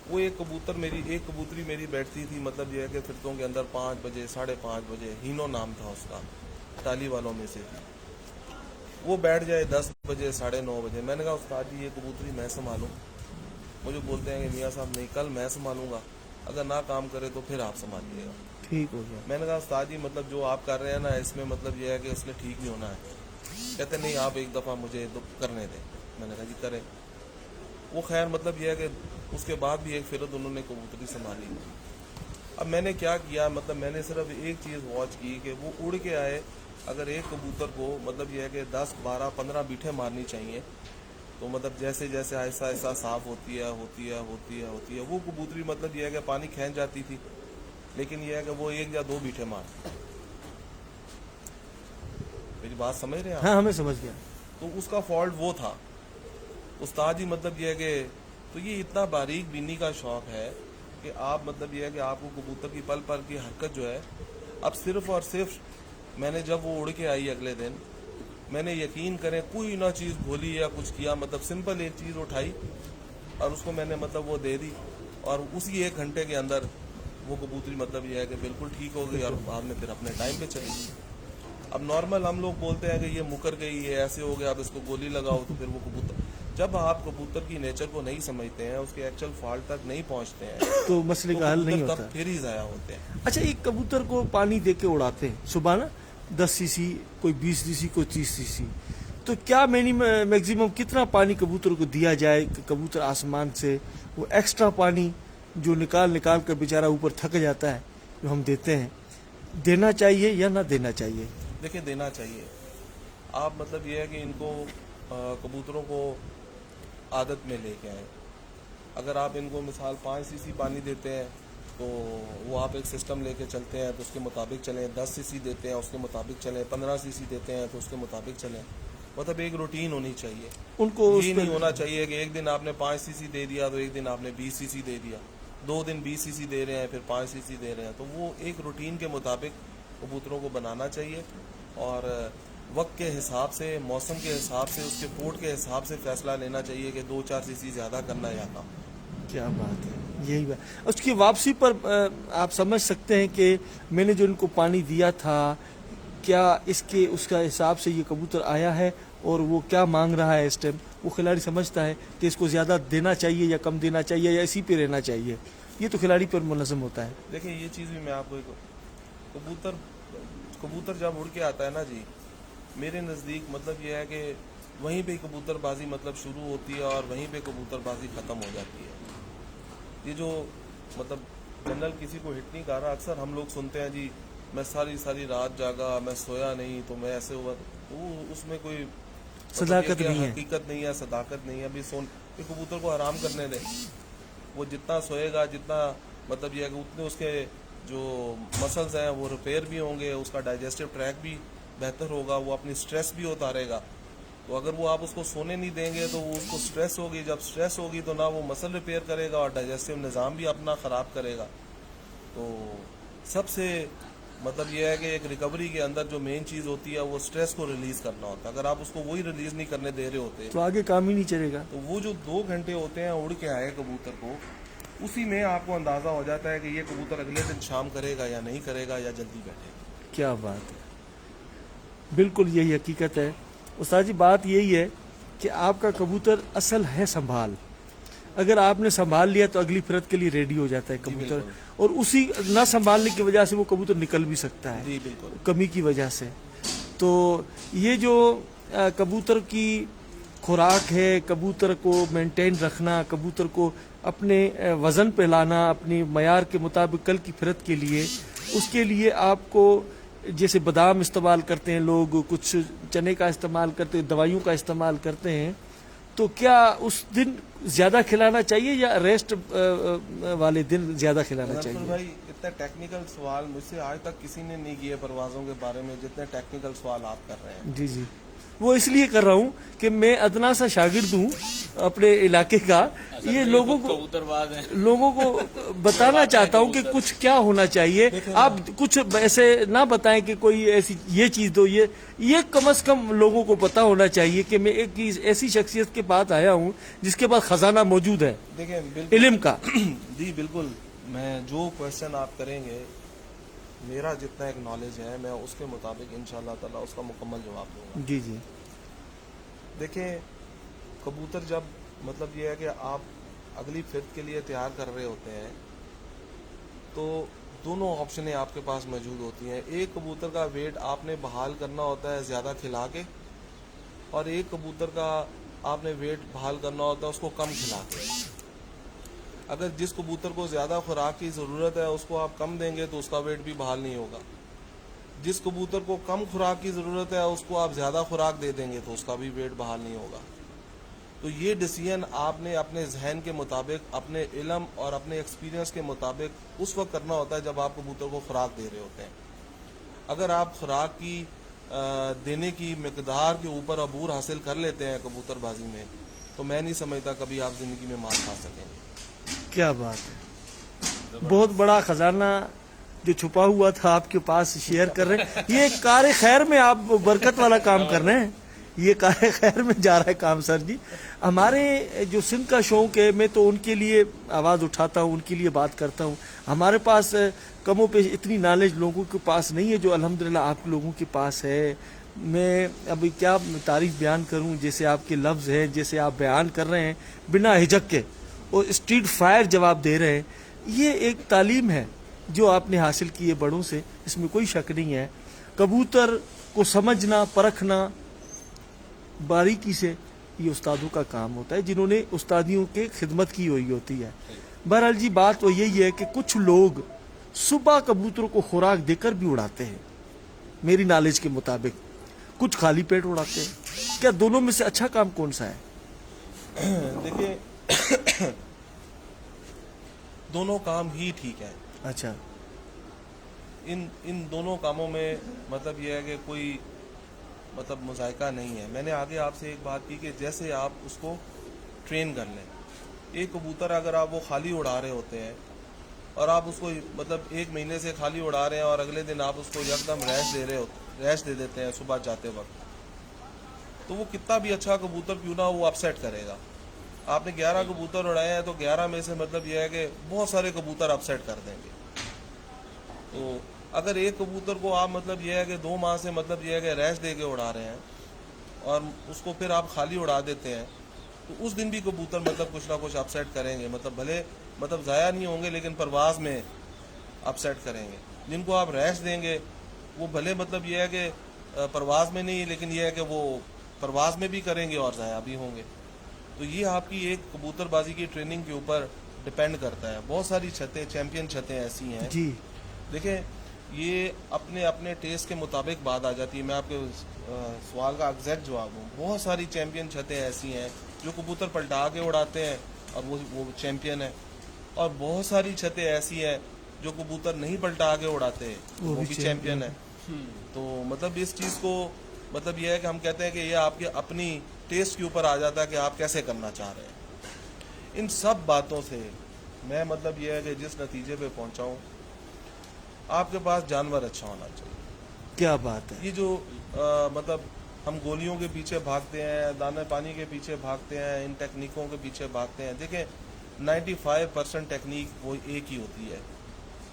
वो एक कबूतरी मेरी बैठती थी मतलब यह है कि फिरतों के अंदर 5 बजे 5:30 बजे, हीनो नाम था उसका, टाली वालों में से थी. वो बैठ जाए 10 बजे 9:30 बजे. मैंने कहा उस्ताद जी ये कबूतरी मैं संभालूं. मुझे बोलते हैं कि मियाँ साहब नहीं, कल मैं संभालूंगा, अगर ना काम करे तो फिर आप संभालिएगा. ठीक हो गया. मैंने कहा उस्ताद जी मतलब जो आप कर रहे हैं ना इसमें मतलब यह है कि इसने ठीक नहीं होना है. कहते नहीं आप एक दफ़ा मुझे तो करने दें. मैंने कहा जी करें. वो खैर मतलब यह है कि उसके बाद भी एक फिरत उन्होंने कबूतरी संभाली. अब मैंने क्या किया, मतलब मैंने सिर्फ एक चीज़ वॉच की कि वो उड़ के आए अगर एक कबूतर को मतलब ये है कि 10, 12, 15 बीठे मारनी चाहिए, तो मतलब जैसे जैसे ऐसा ऐसा साफ होती है वो कबूतरी मतलब ये है कि पानी खींच जाती थी, लेकिन ये है कि वो 1 या 2 बीठे मार। मेरी बात समझ रहे हैं आप? हाँ, हमें समझ गया। तो उसका फॉल्ट वो था। उस्ताद जी मतलब ये है कि तो ये इतना बारीक बीनी का शौक है कि आप मतलब ये है कि आपको कबूतर की पल पल की हरकत जो है, अब सिर्फ और सिर्फ मैंने जब वो उड़ के आई अगले दिन, मैंने यकीन करें कोई ना चीज़ भोली या कुछ किया, मतलब सिंपल एक चीज़ उठाई और उसको मैंने मतलब वो दे दी, और उसी 1 घंटे के अंदर वो कबूतरी मतलब ये है कि बिल्कुल ठीक हो गई और बाद में फिर अपने टाइम पे चली गई। अब नॉर्मल हम लोग बोलते हैं कि ये मुकर गई, ये ऐसे हो गया, अब इसको गोली लगाओ, तो फिर वो कबूतर, जब आप कबूतर की नेचर को नहीं समझते हैं, उसके एक्चुअल फॉल्ट तक नहीं पहुंचते हैं, तो मसले का हल नहीं कबूतर होता। तब फिर ही ज़ाया होते हैं। अच्छा, एक कबूतर को पानी दे के उड़ाते हैं सुबह ना, 10 सीसी, कोई 20 सीसी, कोई 30 सीसी, तो क्या मैक्सिमम कितना पानी कबूतर को दिया जाए कि कबूतर आसमान से वो एक्स्ट्रा पानी जो निकाल कर बेचारा ऊपर थक जाता है, जो हम देते हैं, देना चाहिए या ना देना चाहिए? देखिए, देना चाहिए। आप मतलब ये है कि इनको कबूतरों को आदत में लेके आए। अगर आप इनको मिसाल 5 सीसी पानी देते हैं, तो वो आप एक सिस्टम लेके चलते हैं तो उसके मुताबिक चलें, 10 सीसी देते हैं उसके मुताबिक चलें, 15 सीसी देते हैं तो उसके मुताबिक चलें। मतलब एक रूटीन होनी चाहिए उनको। ये नहीं होना चाहिए कि एक दिन आपने 5 सीसी दे दिया तो एक दिन आपने 20 सीसी दे दिया, 2 दिन 20 सीसी दे रहे हैं फिर 5 सीसी दे रहे हैं। तो वो एक रूटीन के मुताबिक कबूतरों को बनाना चाहिए, और वक्त के हिसाब से, मौसम के हिसाब से, उसके पोर्ट के हिसाब से फैसला लेना चाहिए कि 2-4 सीसी ज़्यादा करना या कम। क्या बात है, यही बात। उसकी वापसी पर आप समझ सकते हैं कि मैंने जो इनको पानी दिया था, क्या इसके उसका हिसाब से ये कबूतर आया है और वो क्या मांग रहा है इस टाइम, वो खिलाड़ी समझता है कि इसको ज़्यादा देना चाहिए या कम देना चाहिए या इसी पे रहना चाहिए। ये तो खिलाड़ी पर मुनज़्ज़म होता है। देखिए, ये चीज़ भी मैं आपको कबूतर जब उड़ के आता है ना जी, मेरे नज़दीक मतलब ये है कि वहीं पे कबूतरबाजी मतलब शुरू होती है और वहीं पे कबूतरबाजी ख़त्म हो जाती है। ये जो मतलब जनरल किसी को हिट नहीं कर रहा, अक्सर हम लोग सुनते हैं जी मैं सारी रात जागा, मैं सोया नहीं, तो मैं ऐसे हुआ, तो उसमें कोई सदाकत नहीं है, हकीकत नहीं है, सदाकत नहीं है। अभी कबूतर को आराम करने दें, वो जितना सोएगा, जितना मतलब ये है कि उतने उसके जो मसल्स हैं वो रिपेयर भी होंगे, उसका डाइजेस्टिव ट्रैक भी बेहतर होगा, वो अपनी स्ट्रेस भी उतारेगा। तो अगर वो आप उसको सोने नहीं देंगे तो वो उसको स्ट्रेस होगी, जब स्ट्रेस होगी तो ना वो मसल रिपेयर करेगा और डाइजेस्टिव निज़ाम भी अपना ख़राब करेगा। तो सबसे मतलब ये है कि एक रिकवरी के अंदर जो मेन चीज़ होती है वो स्ट्रेस को रिलीज़ करना होता है। अगर आप उसको वही रिलीज़ नहीं करने दे रहे होते तो आगे काम ही नहीं चलेगा। तो वो जो 2 घंटे होते हैं उड़ के आए कबूतर को, उसी में आपको अंदाज़ा हो जाता है कि ये कबूतर अगले दिन शाम करेगा या नहीं करेगा या जल्दी बैठेगा। क्या बात है, बिल्कुल यही हकीकत है उस्ताद जी। बात यही है कि आपका कबूतर असल है संभाल, अगर आपने संभाल लिया तो अगली फिरत के लिए रेडी हो जाता है कबूतर, और उसी ना संभालने की वजह से वो कबूतर निकल भी सकता है जी बिल्कुल, कमी की वजह से। तो ये जो कबूतर की खुराक है, कबूतर को मेंटेन रखना, कबूतर को अपने वज़न पे लाना, अपनी मयार के मुताबिक कल की फिरत के लिए, उसके लिए आपको जैसे बादाम इस्तेमाल करते हैं लोग, कुछ चने का इस्तेमाल करते हैं, दवाइयों का इस्तेमाल करते हैं, तो क्या उस दिन ज़्यादा खिलाना चाहिए या रेस्ट वाले दिन ज़्यादा खिलाना चाहिए? भाई इतने टेक्निकल सवाल मुझसे आज तक किसी ने नहीं किए परवाज़ों के बारे में जितने टेक्निकल सवाल आप कर रहे हैं। जी जी, वो इसलिए कर रहा हूँ कि मैं अदना सा शागिर्द हूँ अपने इलाके का, ये लोगों को बताना चाहता हूँ कि कुछ क्या होना चाहिए। आप कुछ ऐसे ना बताएं कि कोई ऐसी ये चीज़ दो, ये कम से कम लोगों को पता होना चाहिए कि मैं एक ऐसी शख्सियत के पास आया हूँ जिसके पास खजाना मौजूद है देखिए इल्म का। जी बिल्कुल, मैं जो क्वेश्चन आप करेंगे, मेरा जितना एक नॉलेज है मैं उसके मुताबिक इंशाअल्लाह ताला उसका मुकम्मल जवाब दूंगा। जी जी, देखें, कबूतर जब मतलब ये है कि आप अगली फिरत के लिए तैयार कर रहे होते हैं तो दोनों ऑप्शनें आपके पास मौजूद होती हैं। एक कबूतर का वेट आपने बहाल करना होता है ज़्यादा खिला के, और एक कबूतर का आपने वेट बहाल करना होता है उसको कम खिला के। अगर जिस कबूतर को ज़्यादा खुराक की ज़रूरत है उसको आप कम देंगे तो उसका वेट भी बहाल नहीं होगा। जिस कबूतर को कम खुराक की ज़रूरत है उसको आप ज़्यादा खुराक दे देंगे तो उसका भी वेट बहाल नहीं होगा। तो ये डिसीजन आपने अपने जहन के मुताबिक, अपने इल्म और अपने एक्सपीरियंस के मुताबिक उस वक्त करना होता है जब आप कबूतर को खुराक दे रहे होते हैं। अगर आप खुराक की देने की मकदार के ऊपर अबूर हासिल कर लेते हैं कबूतरबाजी में, तो मैं नहीं समझता कभी आप ज़िंदगी में मार खा सकेंगे। क्या बात है, बहुत बड़ा खजाना जो छुपा हुआ था आपके पास शेयर कर रहे हैं। ये कार खैर में आप बरकत वाला काम कर रहे हैं, ये कार खैर में जा रहा है काम सर जी। हमारे जो सिंध का शौक है, मैं तो उनके लिए आवाज़ उठाता हूँ, उनके लिए बात करता हूँ। हमारे पास कमों पे इतनी नॉलेज लोगों के पास नहीं है जो अल्हम्दुलिल्लाह आप लोगों के पास है। मैं अभी क्या तारीफ बयान करूँ, जैसे आपके लफ्ज़ हैं, जैसे आप बयान कर रहे हैं बिना हिचक के और स्ट्रीट फायर जवाब दे रहे हैं, ये एक तालीम है जो आपने हासिल की है बड़ों से, इसमें कोई शक नहीं है। कबूतर को समझना, परखना बारीकी से, ये उस्तादों का काम होता है जिन्होंने उस्तादियों के खिदमत की हुई होती है। बहरहाल जी, बात तो यही है कि कुछ लोग सुबह कबूतरों को खुराक देकर भी उड़ाते हैं, मेरी नॉलेज के मुताबिक, कुछ खाली पेट उड़ाते हैं। क्या दोनों में से अच्छा काम कौन सा है? देखिए दोनों काम ही ठीक है। अच्छा, इन दोनों कामों में मतलब यह है कि कोई मतलब मुज़ायका नहीं है। मैंने आगे आपसे एक बात की कि जैसे आप उसको ट्रेन कर लें। एक कबूतर अगर आप वो खाली उड़ा रहे होते हैं और आप उसको मतलब 1 महीने से खाली उड़ा रहे हैं और अगले दिन आप उसको एकदम रैश दे देते हैं सुबह जाते वक्त, तो वो कितना भी अच्छा कबूतर क्यों ना वो अपसेट करेगा। आपने 11 कबूतर उड़ाए हैं तो 11 में से मतलब यह है कि बहुत सारे कबूतर अपसेट कर देंगे। तो अगर एक कबूतर को आप मतलब यह है कि 2 माह से मतलब यह है कि रैश दे के उड़ा रहे हैं और उसको फिर आप खाली उड़ा देते हैं, तो उस दिन भी कबूतर मतलब कुछ ना कुछ अपसेट करेंगे। मतलब भले मतलब ज़ाया नहीं होंगे लेकिन परवाज़ में अपसेट करेंगे। जिनको आप रैश देंगे वो भले मतलब यह है कि परवाज़ में नहीं, लेकिन यह है कि वो परवाज़ में भी करेंगे और ज़ाया भी होंगे। तो ये आपकी एक कबूतरबाजी की ट्रेनिंग के ऊपर डिपेंड करता है। बहुत सारी छतें, चैम्पियन छतें ऐसी हैं जी, देखें, ये अपने अपने टेस्ट के मुताबिक बात आ जाती है। मैं आपके सवाल का एग्जैक्ट जवाब दूँ, बहुत सारी चैम्पियन छतें ऐसी हैं जो कबूतर पलटा के उड़ाते हैं और वो चैम्पियन है, और बहुत सारी छतें ऐसी हैं जो कबूतर नहीं पलटा के उड़ाते वो भी चैम्पियन है। तो मतलब इस चीज़ को मतलब यह है कि हम कहते हैं कि ये आपके अपनी टेस्ट के ऊपर आ जाता है कि आप कैसे करना चाह रहे हैं। इन सब बातों से मैं मतलब यह है कि जिस नतीजे पे पहुंचा हूँ, आपके पास जानवर अच्छा होना चाहिए। क्या बात है। ये जो मतलब हम गोलियों के पीछे भागते हैं, दाने पानी के पीछे भागते हैं, इन टेक्निकों के पीछे भागते हैं। देखें 95% टेक्निक वो एक ही होती है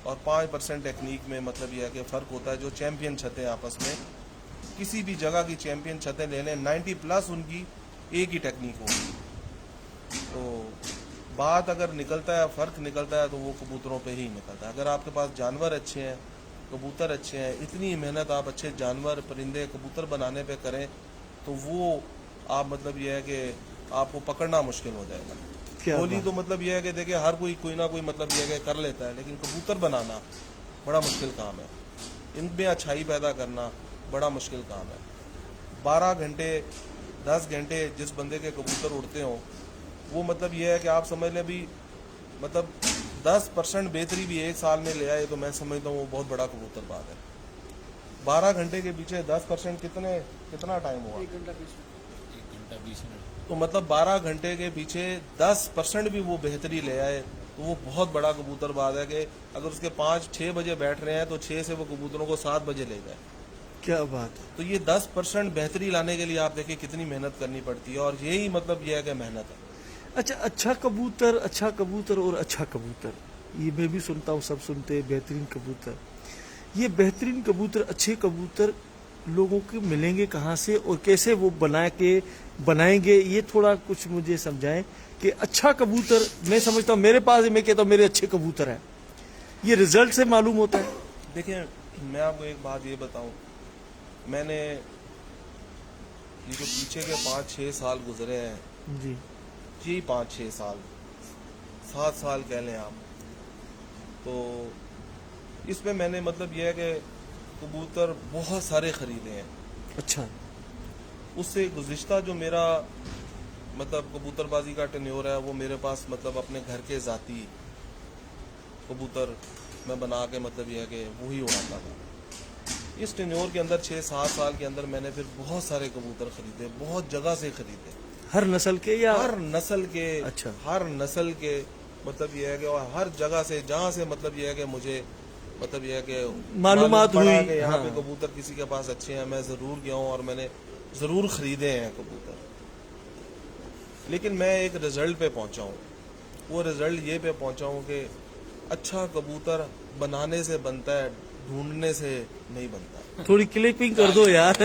और 5% टेक्निक में मतलब यह है कि फ़र्क होता है। जो चैम्पियन छतें आपस में किसी भी जगह की चैम्पियन छतें ले लें, 90+ उनकी एक ही टेक्निक होगी। तो बात अगर निकलता है, फ़र्क निकलता है तो वो कबूतरों पे ही निकलता है। अगर आपके पास जानवर अच्छे हैं, कबूतर अच्छे हैं, इतनी मेहनत आप अच्छे जानवर, परिंदे, कबूतर बनाने पे करें तो वो आप मतलब यह है कि आपको पकड़ना मुश्किल हो जाएगा। गोली तो मतलब यह है कि देखिए हर कोई ना कोई मतलब यह है कि कर लेता है, लेकिन कबूतर बनाना बड़ा मुश्किल काम है। इनमें अच्छाई पैदा करना बड़ा मुश्किल काम है। 12 घंटे 10 घंटे जिस बंदे के कबूतर उड़ते हों, वो मतलब ये है कि आप समझ लें भी मतलब 10% बेहतरी भी एक साल में ले आए तो मैं समझता हूँ वो बहुत बड़ा कबूतरबाज है। 12 घंटे के पीछे 10% कितना टाइम हुआ? 1 घंटा 20 मिनट। तो मतलब 12 घंटे के पीछे 10% भी वो बेहतरी ले आए तो वो बहुत बड़ा कबूतरबाज है कि अगर उसके 5-6 बजे बैठ रहे हैं तो 6 से वो कबूतरों को 7 बजे ले जाए। क्या बात है। तो ये 10% बेहतरी लाने के लिए आप देखिए कितनी मेहनत करनी पड़ती है, और यही मतलब यह है कि मेहनत है। अच्छा, अच्छा कबूतर और अच्छा कबूतर, ये मैं भी सुनता हूँ, सब सुनते हैं बेहतरीन कबूतर। ये बेहतरीन कबूतर, अच्छे कबूतर लोगों के मिलेंगे कहाँ से और कैसे वो बनाएंगे, ये थोड़ा कुछ मुझे समझाएं कि अच्छा कबूतर, मैं समझता हूँ मेरे पास, मैं कहता हूँ मेरे अच्छे कबूतर हैं, ये रिजल्ट से मालूम होता है। देखिए मैं आपको एक बात ये बताऊं, मैंने ये जो पीछे के 5-6 साल गुजरे हैं जी, यही 5-6 साल 7 साल कह लें आप, तो इसमें मैंने मतलब यह है कि कबूतर बहुत सारे खरीदे हैं। अच्छा। उससे गुज़िश्ता जो मेरा मतलब कबूतरबाजी का टेन्योर है, वो मेरे पास मतलब अपने घर के ज़ाती कबूतर मैं बना के मतलब ये है कि वही उड़ाता था। इस टेन्योर के अंदर 6-7 साल के अंदर मैंने फिर बहुत सारे कबूतर खरीदे, बहुत जगह से खरीदे, हर नस्ल के या हर नस्ल के। अच्छा। हर नस्ल के मतलब ये है कि और हर जगह से जहाँ से मतलब ये है कि मुझे मतलब ये है कि मालूमात पड़ा हुई, कि यहाँ हाँ। पे कबूतर किसी के पास अच्छे हैं, मैं ज़रूर गया हूँ और मैंने ज़रूर खरीदे हैं कबूतर। लेकिन मैं एक रिज़ल्ट पे पहुँचा हूँ, वो रिज़ल्ट ये पे पहुँचा हूँ कि अच्छा कबूतर बनाने से बनता है, ढूंढने से नहीं बनता। थोड़ी क्लिपिंग कर दो यार।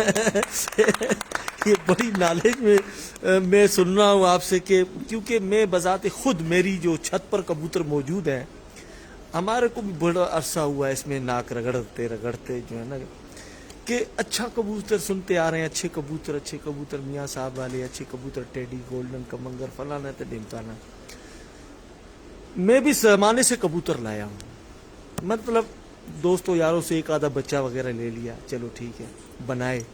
ये बड़ी नॉलेज में मैं सुन रहा हूँ आपसे कि क्योंकि मैं बजाते खुद मेरी जो छत पर कबूतर मौजूद हैं, हमारे को भी बड़ा अरसा हुआ है इसमें नाक रगड़ते रगड़ते जो है ना कि अच्छा कबूतर सुनते आ रहे हैं, अच्छे कबूतर मियाँ साहब वाले अच्छे कबूतर, टेडी, गोल्डन, कमंगर, फलाना तो ढिमकाना। मैं भी जमाने से कबूतर लाया हूँ, मतलब दोस्तों यारों से एक आधा बच्चा वगैरह ले लिया, चलो ठीक है, बनाए,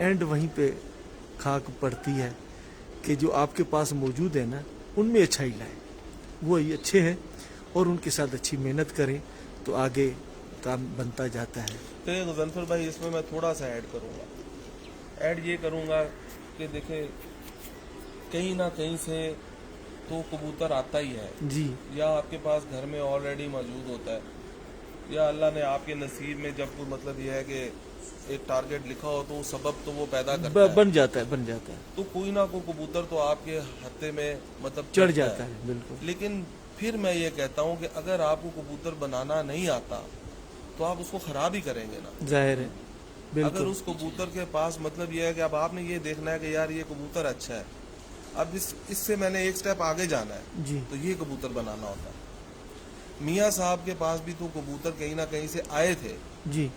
एंड वहीं पे खाक पड़ती है कि जो आपके पास मौजूद है ना उनमें अच्छा ही लाए, वो ही अच्छे हैं और उनके साथ अच्छी मेहनत करें तो आगे काम बनता जाता है। तो गुज़नफर भाई इसमें मैं थोड़ा सा ऐड करूँगा, ऐड ये करूँगा कि देखें कहीं ना कहीं से तो कबूतर आता ही है जी। या आपके पास घर में ऑलरेडी मौजूद होता है, या अल्लाह ने आपके नसीब में जब कोई मतलब ये है कि एक टारगेट लिखा हो तो सबब तो वो पैदा करता है, बन जाता है। तो कोई ना कोई कबूतर तो आपके हत्थे में मतलब चढ़ जाता है, बिल्कुल। लेकिन फिर मैं ये कहता हूँ कि अगर आपको कबूतर बनाना नहीं आता तो आप उसको खराब ही करेंगे ना, जाहिर है, अगर बिल्कुल। उस कबूतर के पास मतलब ये है कि अब आपने ये देखना है कि यार ये कबूतर अच्छा है, अब इससे मैंने एक स्टेप आगे जाना है, जी। तो ये कबूतर बनाना होता है। मियाँ साहब के पास भी तो कबूतर कहीं ना कहीं से आए थे, जी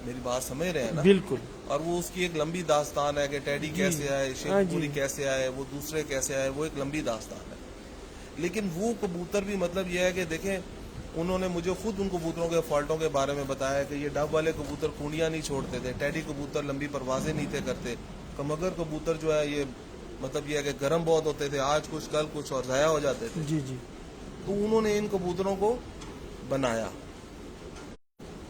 मेरी बात समझ रहे हैं ना, बिल्कुल। और वो उसकी एक लंबी दास्तान है कि टेडी कैसे आए, हाँ शेखपुरी जी। कैसे आए, वो दूसरे कैसे आए, वो एक लंबी दास्तान है। लेकिन वो कबूतर भी मतलब ये है कि देखें उन्होंने मुझे खुद उन कबूतरों के फॉल्टों के बारे में बताया कि ये डब वाले कबूतर कूड़ियाँ नहीं छोड़ते थे, टेडी कबूतर लंबी परवाजें नहीं थे करते, कमगर कबूतर जो है ये मतलब ये है कि गर्म बहुत होते थे, आज कुछ कल कुछ और ज़ाया हो जाते थे। जी जी। तो उन्होंने इन कबूतरों को बनाया।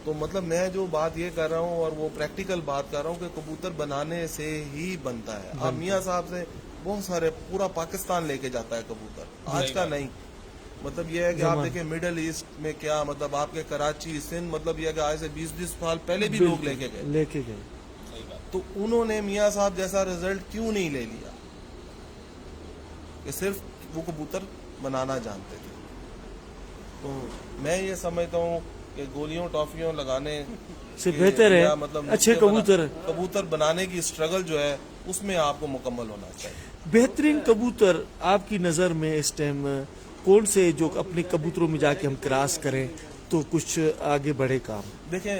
तो मतलब मैं जो बात ये कर रहा हूँ और वो प्रैक्टिकल बात कर रहा हूँ कि कबूतर बनाने से ही बनता है। आप मियाँ साहब से बहुत सारे पूरा पाकिस्तान लेके जाता है कबूतर, आज का नहीं। मतलब ये है कि आप देखें मिडिल ईस्ट में क्या मतलब आपके कराची, सिंध, मतलब ये है कि आज से 20-20 साल पहले भी लोग लेके गए। तो उन्होंने मियाँ साहब जैसा रिजल्ट क्यों नहीं ले लिया कि सिर्फ वो कबूतर बनाना जानते थे। तो मैं ये समझता हूँ कि गोलियों टॉफियों लगाने से बेहतर है मतलब अच्छे कबूतर बनाने की स्ट्रगल जो है उसमें आपको मुकम्मल होना चाहिए। बेहतरीन कबूतर आपकी नज़र में इस टाइम कौन से जो अपने कबूतरों में जाके हम क्रॉस करें तो कुछ आगे बढ़े काम? देखें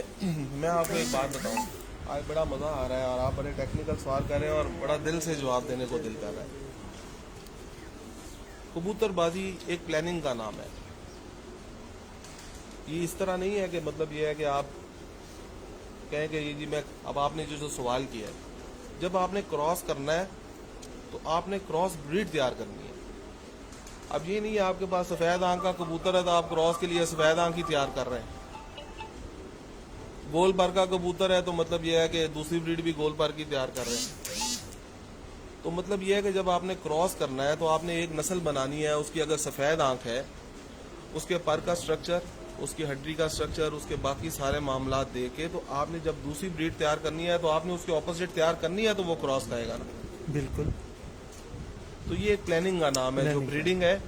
मैं आपको एक बात बताऊं, आज बड़ा मज़ा आ रहा है और आप बड़े टेक्निकल सवाल कर रहे हैं और बड़ा दिल से जवाब देने को दिल कर रहा है। कबूतरबाजी एक प्लानिंग का नाम है। ये इस तरह नहीं है कि मतलब ये है कि आप कहें कि ये जी मैं, अब आपने जो सवाल किया है, जब आपने क्रॉस करना है तो आपने क्रॉस ब्रीड तैयार करनी है। अब ये नहीं है आपके पास सफ़ेद आंख का कबूतर है तो आप क्रॉस के लिए सफ़ेद आंख ही तैयार कर रहे हैं। गोल पर का कबूतर है तो मतलब ये है कि दूसरी ब्रीड भी गोल पर की तैयार कर रहे हैं। तो मतलब ये है कि जब आपने क्रॉस करना है तो आपने एक नस्ल बनानी है, उसकी अगर सफ़ेद आंख है, उसके पर का स्ट्रक्चर, उसकी हड्डी का स्ट्रक्चर, उसके बाकी सारे मामला दे के तो आपने जब दूसरी ब्रीड तैयार करनी है तो आपने उसके ऑपोजिट तैयार करनी है तो वो क्रॉस खाएगा ना। बिल्कुल। तो ये एक प्लानिंग का नाम है। जो ब्रीडिंग है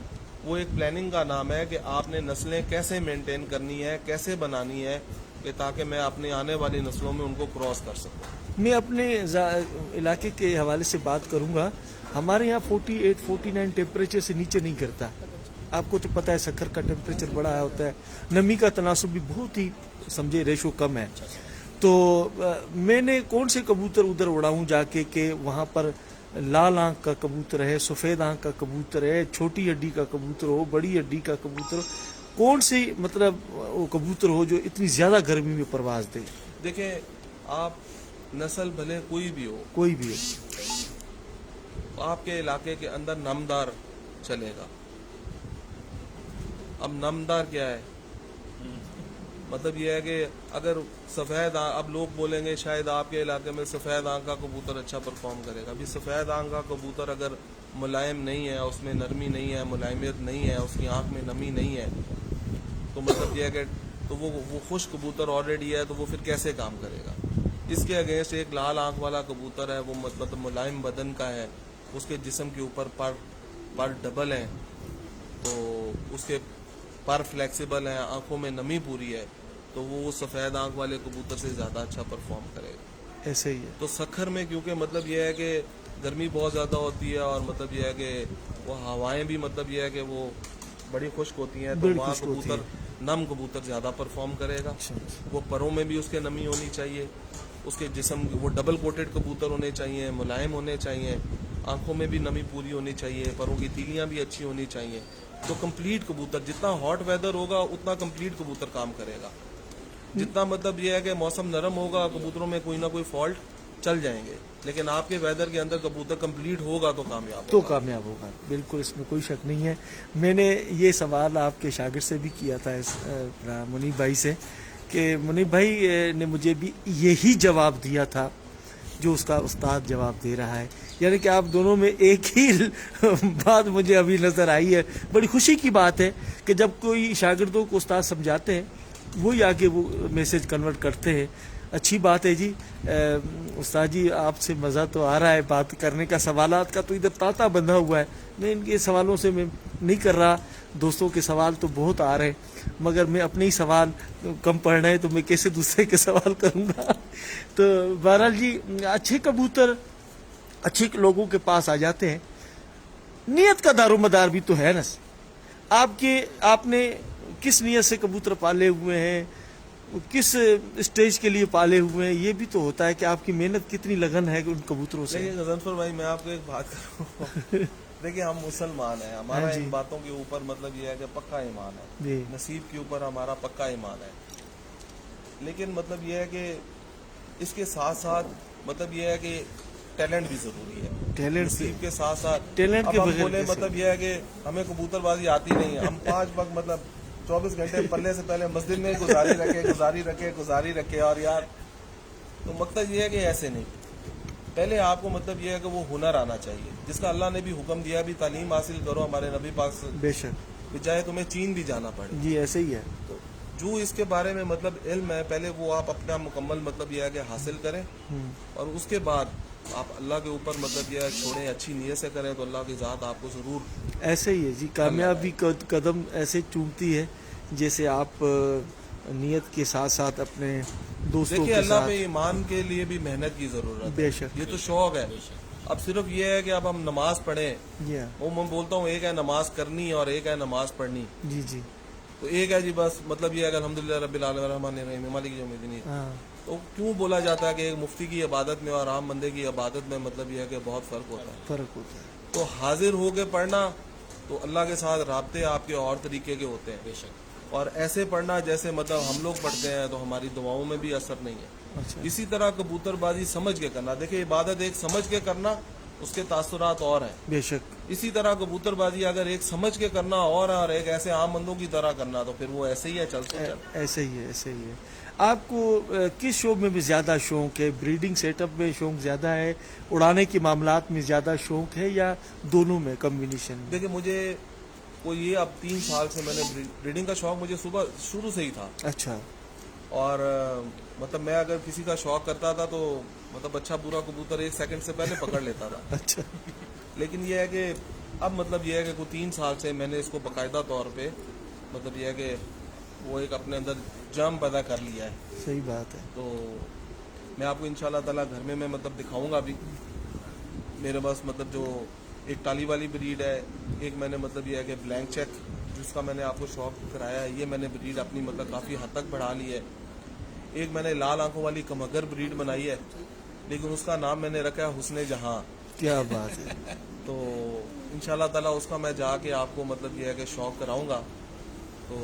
वो एक प्लानिंग का नाम है कि आपने नस्लें कैसे मेंटेन करनी है, कैसे बनानी है कि ताकि मैं अपने आने वाली नस्लों में उनको क्रॉस कर सकूं। मैं अपने इलाके के हवाले से बात करूंगा। हमारे यहाँ 48-49 टेम्परेचर से नीचे नहीं करता। आपको तो पता है सक्कर का टेम्परेचर बड़ा होता है, नमी का तनासुब भी बहुत ही समझे रेशो कम है। तो मैंने कौन से कबूतर उधर उड़ाऊं जाके कि वहाँ पर लाल आंख का कबूतर है, सफ़ेद आंख का कबूतर है, छोटी हड्डी का कबूतर हो, बड़ी हड्डी का कबूतर, कौन सी मतलब वो कबूतर हो जो इतनी ज़्यादा गर्मी में परवाज दे। देखें, आप नस्ल भले कोई भी हो, कोई भी है। आपके इलाके के अंदर नामदार चलेगा। अब नामदार क्या है? मतलब ये है कि अगर सफ़ेद अब लोग बोलेंगे शायद आपके इलाके में सफ़ेद आंख का कबूतर अच्छा परफॉर्म करेगा। अभी सफ़ेद आंख का कबूतर अगर मुलायम नहीं है, उसमें नरमी नहीं है, मुलायमियत नहीं है, उसकी आंख में नमी नहीं है, तो मतलब ये है कि तो वो खुश कबूतर ऑलरेडी है, तो वो फिर कैसे काम करेगा? इसके अगेंस्ट एक लाल आंख वाला कबूतर है, वो मतलब मुलायम बदन का है, उसके जिस्म के ऊपर पर डबल है, तो उसके पर फ्लेक्सिबल है, आंखों में नमी पूरी है, तो वो सफ़ेद आंख वाले कबूतर से ज़्यादा अच्छा परफॉर्म करेगा। ऐसे ही है। तो सखर में क्योंकि मतलब ये है कि गर्मी बहुत ज़्यादा होती है और मतलब ये है कि वो हवाएं भी मतलब ये है कि वो बड़ी खुश्क होती हैं, तो बड़ी वहाँ खुश्क होती कबूतर नम कबूतर ज़्यादा परफॉर्म करेगा। वो परों में भी उसके नमी होनी चाहिए, उसके जिस्म वो डबल कोटेड कबूतर होने चाहिए, मुलायम होने चाहिए, आंखों में भी नमी पूरी होनी चाहिए, परों की तीलियां भी अच्छी होनी चाहिए। तो कंप्लीट कबूतर, जितना हॉट वेदर होगा उतना कंप्लीट कबूतर काम करेगा। जितना मतलब ये है कि मौसम नरम होगा, कबूतरों में कोई ना कोई फॉल्ट चल जाएंगे, लेकिन आपके वेदर के अंदर कबूतर कंप्लीट होगा तो कामयाब तो होगा। कामयाब होगा, बिल्कुल, इसमें कोई शक नहीं है। मैंने ये सवाल आपके शागिर्द से भी किया था मुनीब भाई से, कि मुनीब भाई ने मुझे भी यही जवाब दिया था जो उसका उस्ताद जवाब दे रहा है, यानी कि आप दोनों में एक ही बात मुझे अभी नज़र आई है। बड़ी खुशी की बात है कि जब कोई शागिर्दों को उस्ताद समझाते हैं, वही आगे वो मैसेज कन्वर्ट करते हैं। अच्छी बात है जी। उस्ताद जी, आपसे मज़ा तो आ रहा है बात करने का, सवालात का तो इधर तांता बंधा हुआ है। मैं इनके सवालों से मैं नहीं कर रहा, दोस्तों के सवाल तो बहुत आ रहे हैं, मगर मैं अपने ही सवाल कम पढ़ रहे हैं, तो मैं कैसे दूसरे के सवाल करूँगा। तो बहरहाल जी, अच्छे कबूतर अच्छे लोगों के पास आ जाते हैं। नियत का दारोमदार भी तो है ना। आपने किस नियत से कबूतर पाले हुए हैं, किस स्टेज के लिए पाले हुए हैं, ये भी तो होता है कि आपकी मेहनत कितनी लगन है उन कबूतरों से। देखिए गजनफर भाई, मैं आपको एक बात करूँ देखिए, हम मुसलमान हैं, हमारा हाँ जी। इन बातों के ऊपर मतलब ये है कि पक्का ईमान है, जी। नसीब के ऊपर हमारा पक्का ईमान है। लेकिन मतलब ये है कि इसके साथ साथ मतलब ये है कि टैलेंट भी जरूरी है। टैलेंट नसीब के साथ साथ टैलेंट के अब हम बगैर बोले कैसे? मतलब ये है कि हमें कबूतरबाजी आती नहीं है, हम 5 वक्त मतलब 24 घंटे पल्ले से पहले मस्जिद में गुजारी रखे और यार, तो मकसद ये है कि ऐसे नहीं, पहले आपको मतलब ये है कि वो हुनर आना चाहिए, जिसका अल्लाह ने भी हुक्म दिया, भी तालीम हासिल करो हमारे नबी पाक से, बेशक चाहे तुम्हें चीन भी जाना पड़े। जी, ऐसे ही है। तो जो इसके बारे में मतलब इल्म है, पहले वो आप अपना मुकम्मल मतलब यह है कि हासिल करें, और उसके बाद आप अल्लाह के ऊपर मतलब यह छोड़ें, अच्छी नीयत से करें, तो अल्लाह की ज़ात आपको ज़रूर। ऐसे ही है जी, कामयाबी कदम ऐसे चूमती है जैसे आप नियत के साथ साथ अपने दोस्तों देखिए, के अल्लाह साथ। पे ईमान के लिए भी मेहनत की ज़रूरत है, बेशक। ये तो शौक है। अब सिर्फ ये है कि अब हम नमाज पढ़ें, जी वो मैं बोलता हूँ, एक है नमाज करनी और एक है नमाज पढ़नी। जी जी। तो एक है जी बस मतलब ये है कि अल्हम्दुलिल्लाह रब्बिल आलमीन रहमान रहीम मालिक यौमिद्दीन। हाँ, तो क्यों बोला जाता है कि एक मुफ्ती की इबादत में और आम बंदे की इबादत में मतलब ये है कि बहुत फ़र्क होता है। फर्क होता है। तो हाजिर होके पढ़ना, तो अल्लाह के साथ राब्ते आपके और तरीके के होते हैं, बेशक। और ऐसे पढ़ना जैसे मतलब हम लोग पढ़ते हैं तो हमारी दुआओं में भी असर नहीं है। अच्छा, इसी तरह कबूतरबाजी समझ के करना, देखिए इबादत एक समझ के करना, उसके तासुरात और हैं। बेशक। इसी तरह कबूतरबाजी अगर एक समझ के करना और एक ऐसे आम बंदों की तरह करना, तो फिर वो ऐसे ही है, चल तो चल। ऐसे ही है, ऐसे ही है। आपको किस शौक में भी ज़्यादा शौक है? ब्रीडिंग सेटअप में शौक ज़्यादा है, उड़ाने के मामलात में ज़्यादा शौक है, या दोनों में कम्बिनेशन में? देखिए, मुझे कोई ये अब 3 साल से मैंने ब्रीडिंग का शौक मुझे सुबह शुरू से ही था। अच्छा। और मतलब मैं अगर किसी का शौक करता था तो मतलब अच्छा बुरा कबूतर 1 सेकंड से पहले पकड़ लेता था। अच्छा। लेकिन ये है कि अब मतलब ये है कि कोई 3 साल से मैंने इसको बाकायदा तौर पे मतलब ये है कि वो एक अपने अंदर जम पैदा कर लिया है। सही बात है। तो मैं आपको इंशाल्लाह ताला घर में मैं मतलब दिखाऊंगा भी। मेरे पास मतलब जो एक टाली वाली ब्रीड है, एक मैंने मतलब ये है कि ब्लैंक चेक, जिसका मैंने आपको शौक कराया है, ये मैंने ब्रीड अपनी मतलब काफ़ी हद तक बढ़ा ली है। एक मैंने लाल आंखों वाली कमगर ब्रीड बनाई है, लेकिन उसका नाम मैंने रखा है हुस्ने जहां। क्या बात है। तो इंशाल्लाह ताला उसका मैं जाके आपको मतलब ये है कि शौक कराऊंगा, तो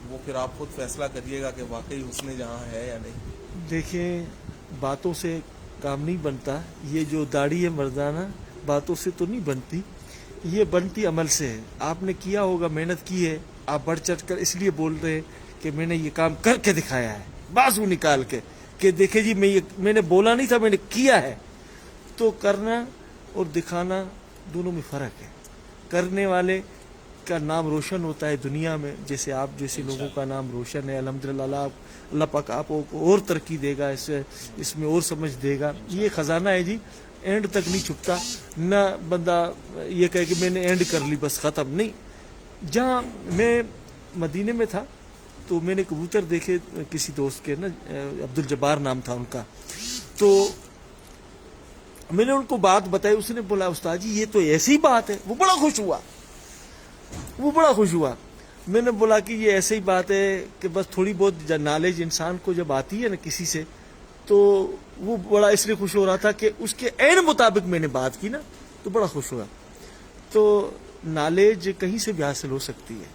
वो फिर आप खुद फैसला करिएगा कि वाकई हुस्ने जहां है या नहीं। देखें, बातों से काम नहीं बनता. ये जो दाढ़ी है मर्दाना, बातों से तो नहीं बनती, ये बनती अमल से है. आपने किया होगा, मेहनत की है, आप बढ़ चढ़ कर इसलिए बोल रहे हैं कि मैंने ये काम करके दिखाया है, बाजू निकाल के कि देखे जी मैंने बोला नहीं था, मैंने किया है. तो करना और दिखाना दोनों में फ़र्क है. करने वाले का नाम रोशन होता है दुनिया में, जैसे आप जैसे लोगों का नाम रोशन है. अल्हम्दुलिल्लाह अल्लाह पाक आपको और तरक्की देगा, इसमें और समझ देगा. ये ख़जाना है जी, एंड तक नहीं छुपता. ना बंदा ये कहे कि मैंने एंड कर ली बस ख़त्म, नहीं. जहाँ मैं मदीने में था तो मैंने कबूतर देखे किसी दोस्त के ना, अब्दुल जब्बार नाम था उनका. तो मैंने उनको बात बताई, उसने बोला उस्ताद जी ये तो ऐसी बात है. वो बड़ा खुश हुआ. मैंने बोला कि ये ऐसी बात है कि बस थोड़ी बहुत नॉलेज इंसान को जब आती है ना किसी से, तो वो बड़ा इसलिए खुश हो रहा था कि उसके ऐन मुताबिक मैंने बात की ना, तो बड़ा खुश हुआ. तो नॉलेज कहीं से भी हासिल हो सकती है,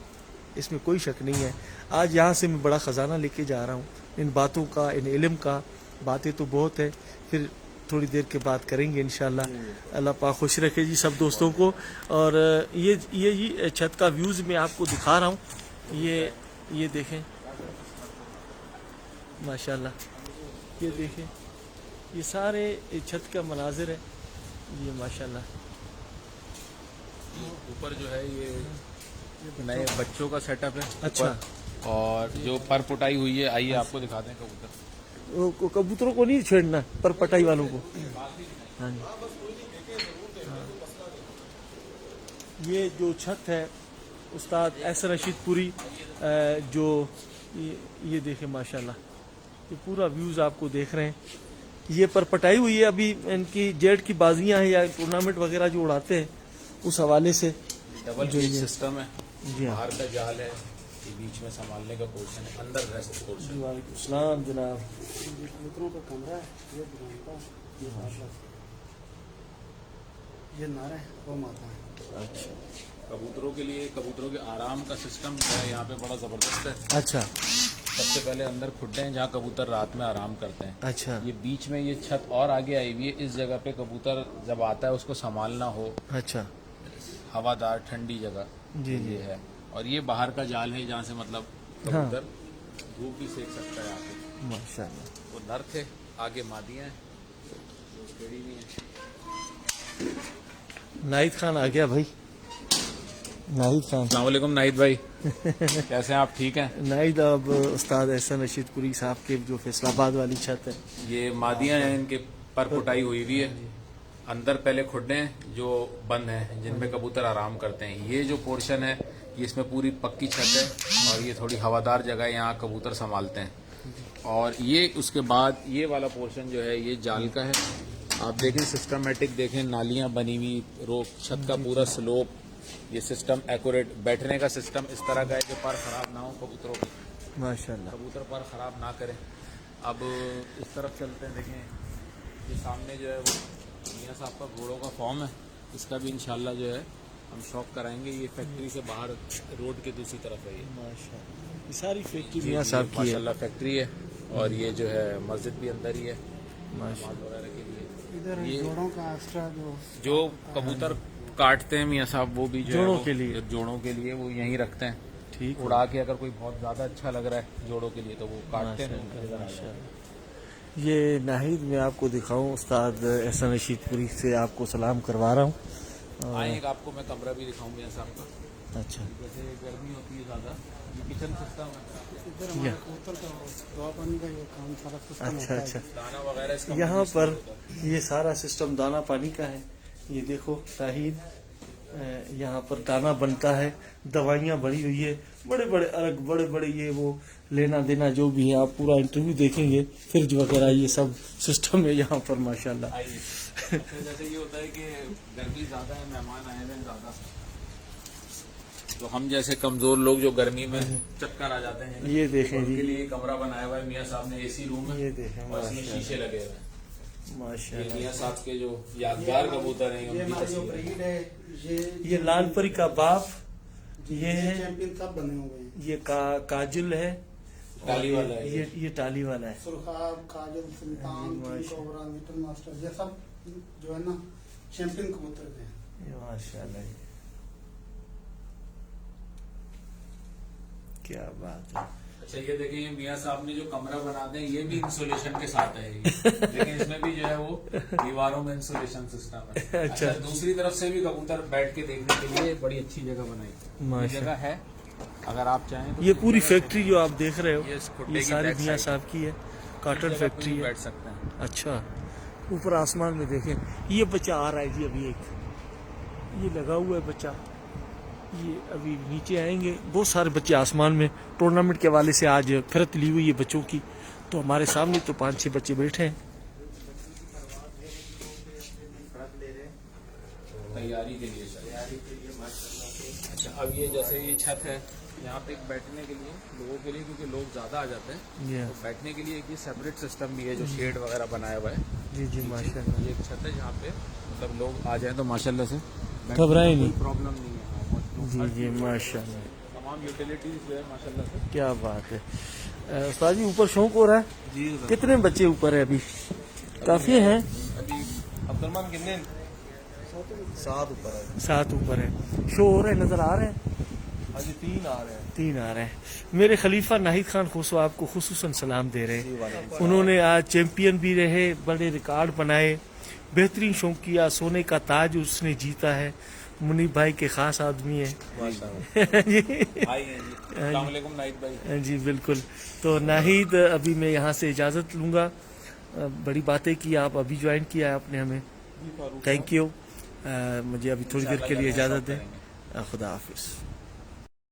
इसमें कोई शक नहीं है. आज यहाँ से मैं बड़ा ख़जाना लेके जा रहा हूँ इन बातों का, इन इल्म का. बातें तो बहुत है, फिर थोड़ी देर के बाद करेंगे इंशाल्लाह. अल्लाह पाक खुश रखे जी सब दोस्तों को. और ये छत का व्यूज़ मैं आपको दिखा रहा हूँ. ये देखें माशाल्लाह, ये देखें, ये सारे छत का मनाजिर है ये माशाल्लाह. ऊपर जो है ये नए बच्चों का सेटअप है. अच्छा. ऊपर। और जो पर पुटाई हुई है, आइए आपको दिखाते हैं कबूतर. कबूतरों को नहीं छेड़ना, पर पटाई वालों को. हाँ जी. ये जो छत है उस्ताद एस रशीद पुरी, जो ये देखें माशाल्लाह, ये पूरा व्यूज़ आपको देख रहे हैं. ये पर पटाई हुई है. अभी इनकी जेट की बाजियां हैं या टूर्नामेंट वगैरह जो उड़ाते हैं उस हवाले से. डबल केज सिस्टम है. जी हाँ. बाहर का जाल है, ये बीच में संभालने का पोर्शन है, अंदर रेस्ट पोर्शन. वालेकुम सलाम जनाब. कबूतरों का कमरा है, ये दुकान का, ये माशा, ये नारे वो माता है. अच्छा. कबूतरों के लिए, कबूतरों के आराम का सिस्टम जो है यहाँ पे बड़ा जबरदस्त है. अच्छा. सबसे पहले अंदर खुड्डे हैं जहाँ कबूतर रात में आराम करते हैं. अच्छा. ये बीच में ये छत और आगे आई हुई है. इस जगह पे कबूतर जब आता है उसको संभालना हो, अच्छा. हवादार ठंडी जगह जी जी. ये है. और ये बाहर का जाल है जहाँ से मतलब हाँ. कबूतर धूप भी सेक सकता है आके. माशाल्लाह. वो नर थे, आगे मादियाँ हैं, केड़ी भी हैं. नाहिद खान आ गया भाई. नाहिद खान. अस्सलाम वालेकुम नाहिद भाई. कैसे हैं आप? ठीक हैं. नाहिद अब उस्ताद एहसन रशीद पुरी साहब के जो फैसलाबाद वाली छत है, ये मादियाँ हैं, इनके पर पुटाई हुई हुई है. अंदर पहले खुड्डे हैं जो बंद हैं, जिनमें कबूतर आराम करते हैं. ये जो पोर्शन है ये इसमें पूरी पक्की छत है और ये थोड़ी हवादार जगह है, यहाँ कबूतर संभालते हैं. और ये उसके बाद ये वाला पोर्शन जो है ये जाल का है. आप देखें सिस्टमेटिक, देखें नालियाँ बनी हुई, रोक छत का पूरा स्लोप, ये सिस्टम एक्यूरेट. बैठने का सिस्टम इस तरह का है कि पर खराब ना हो कबूतरों की. माशाल्लाह. कबूतर पर खराब ना करें. अब इस तरफ चलते हैं. देखें ये सामने जो है वो मियाँ साहब का घोड़ों का फॉर्म है. इसका भी इंशाल्लाह जो है हम शौक कराएंगे. ये फैक्ट्री से बाहर रोड के दूसरी तरफ है. ये माशाल्लाह ये सारी फैक्ट्री जी, मियाँ जी, साहब की है. माशाल्लाह फैक्ट्री है. और ये जो है मस्जिद भी अंदर ही है माशाल्लाह. नमाज वगैरह के लिए. इधर ये- जोड़ों का एक्स्ट्रा जो कबूतर काटते हैं मियाँ साहब, वो भी जो है जोड़ों वो के लिए। जोड़ों के लिए वो यहीं रखते हैं. ठीक है. उड़ा के अगर कोई बहुत ज्यादा अच्छा लग रहा है जोड़ों के लिए तो वो काटते हैं. माशाल्लाह, माशाल्लाह. ये नाहिद मैं आपको दिखाऊं, उस्ताद एहसन रशीद पुरी से आपको सलाम करवा रहा हूँ. आएंगे आपको मैं कमरा भी दिखाऊं मियाँ साहब का. अच्छा. जैसे गर्मी होती है ज़्यादा, ये किचन सिस्टम है. इधर हमारे कबूतर का दवा पानी का ये काम सारा सिस्टम अच्छा. होता है. अच्छा. दाना वगैरह इसका यहाँ पर ये सारा सिस्टम दाना पानी का है. ये देखो नाहिद, यहाँ पर दाना बनता है, दवाइयाँ बनी हुई है, बड़े बड़े अलग बड़े बड़े ये वो लेना देना जो भी है. आप पूरा इंटरव्यू देखेंगे, फ्रिज वगैरह ये सब सिस्टम है यहाँ पर माशाल्लाह. जैसे ये होता है कि गर्मी ज़्यादा है, मेहमान आए हैं ज़्यादा, तो हम जैसे कमज़ोर लोग जो गर्मी में चक्कर आ जाते हैं, ये देखें उनके जी, लिए कमरा बनाया हुआ है. मियाँ साहब ने एसी रूम है ये देखें और इसमें माशाल्लाह. शीशे लगे हुए हैं. ये माशाल्लाह. मियाँ साहब के जो यादगार कबूतर हैं ये उनकी हमारी जो तस्वीर है. ब्रीड है, ये लाल परी का बाप, ये ये है, चैंपियन कब बने हुए हैं. ये काजुल है, टाली वाला है ये टाली वाला है। सुरखाब, काजल, सुल्तान, किंग कोबरा, लिटिल मास्टर, ये सब जो है ना चैंपियन कबूतर के हैं। ये माशाल्लाह, क्या बात है। अच्छा ये देखिए, ये मियाँ साहब ने जो कमरा बनाते हैं ये भी इंसुलेशन के साथ है ये। लेकिन इसमें भी जो है वो दीवारों में इंसुलेशन सिस्टम है। अच्छा दूसरी तरफ से भी कबूतर बैठ के देखने के लिए बड़ी अच्छी जगह बनाई है। ये जगह है, अगर आप चाहें तो ये पूरी फैक्ट्री जो आप देख रहे हो ये इस खुट्टे ये की सारी बैक मियाँ साइड साहब की है, कॉटन फैक्ट्री है। बैठ सकते हैं। अच्छा, ऊपर आसमान में देखें, ये बच्चा आ रहा है जी अभी, एक ये लगा हुआ है बच्चा, ये अभी नीचे आएंगे। बहुत सारे बच्चे आसमान में टूर्नामेंट के हवाले से आज फरत ली हुई है बच्चों की, तो हमारे सामने तो 5-6 बच्चे बैठे हैं। तैयारी के लिए अच्छा, अब ये जैसे ये छत है, यहाँ पे एक बैठने के लिए लोगों के लिए, क्योंकि लोग ज़्यादा आ जाते हैं तो बैठने के लिए एक ये सेपरेट सिस्टम भी है जो शेड वगैरह बनाया हुआ है। जी जी माशाल्लाह, ये एक छत है जहाँ पे मतलब लोग आ जाएं तो माशाल्लाह से घबराए नहीं। प्रॉब्लम नहीं है। जी जी माशाल्लाह, तमाम यूटिलिटीज जो है माशाल्लाह से। क्या बात है। उस्ताद जी ऊपर शौक हो रहा है, जी कितने बच्चे ऊपर है अभी? काफ़ी हैं, अभी अब्दुलमान कितने 7 ऊपर है। 7 ऊपर है। शो हो रहे नज़र आ रहे हैं? अभी 3 आ रहे हैं। 3 आ रहे हैं। मेरे खलीफा नाहिद खान खुसरो आपको खुसूसन सलाम दे रहे हैं। उन्होंने आज चैंपियन भी रहे, बड़े रिकॉर्ड बनाए, बेहतरीन शौक किया, सोने का ताज उसने जीता है। मुनीब भाई के खास आदमी है जी। भाई हैं जी, अस्सलाम वालेकुम नाहिद भाई। जी बिल्कुल। तो नाहिद, अभी मैं यहाँ से इजाज़त लूँगा। बड़ी बातें की, आप अभी ज्वाइन किया है आपने हमें, थैंक यू। मुझे अभी थोड़ी देर के लिए इजाज़त दें। खुदा हाफिज़।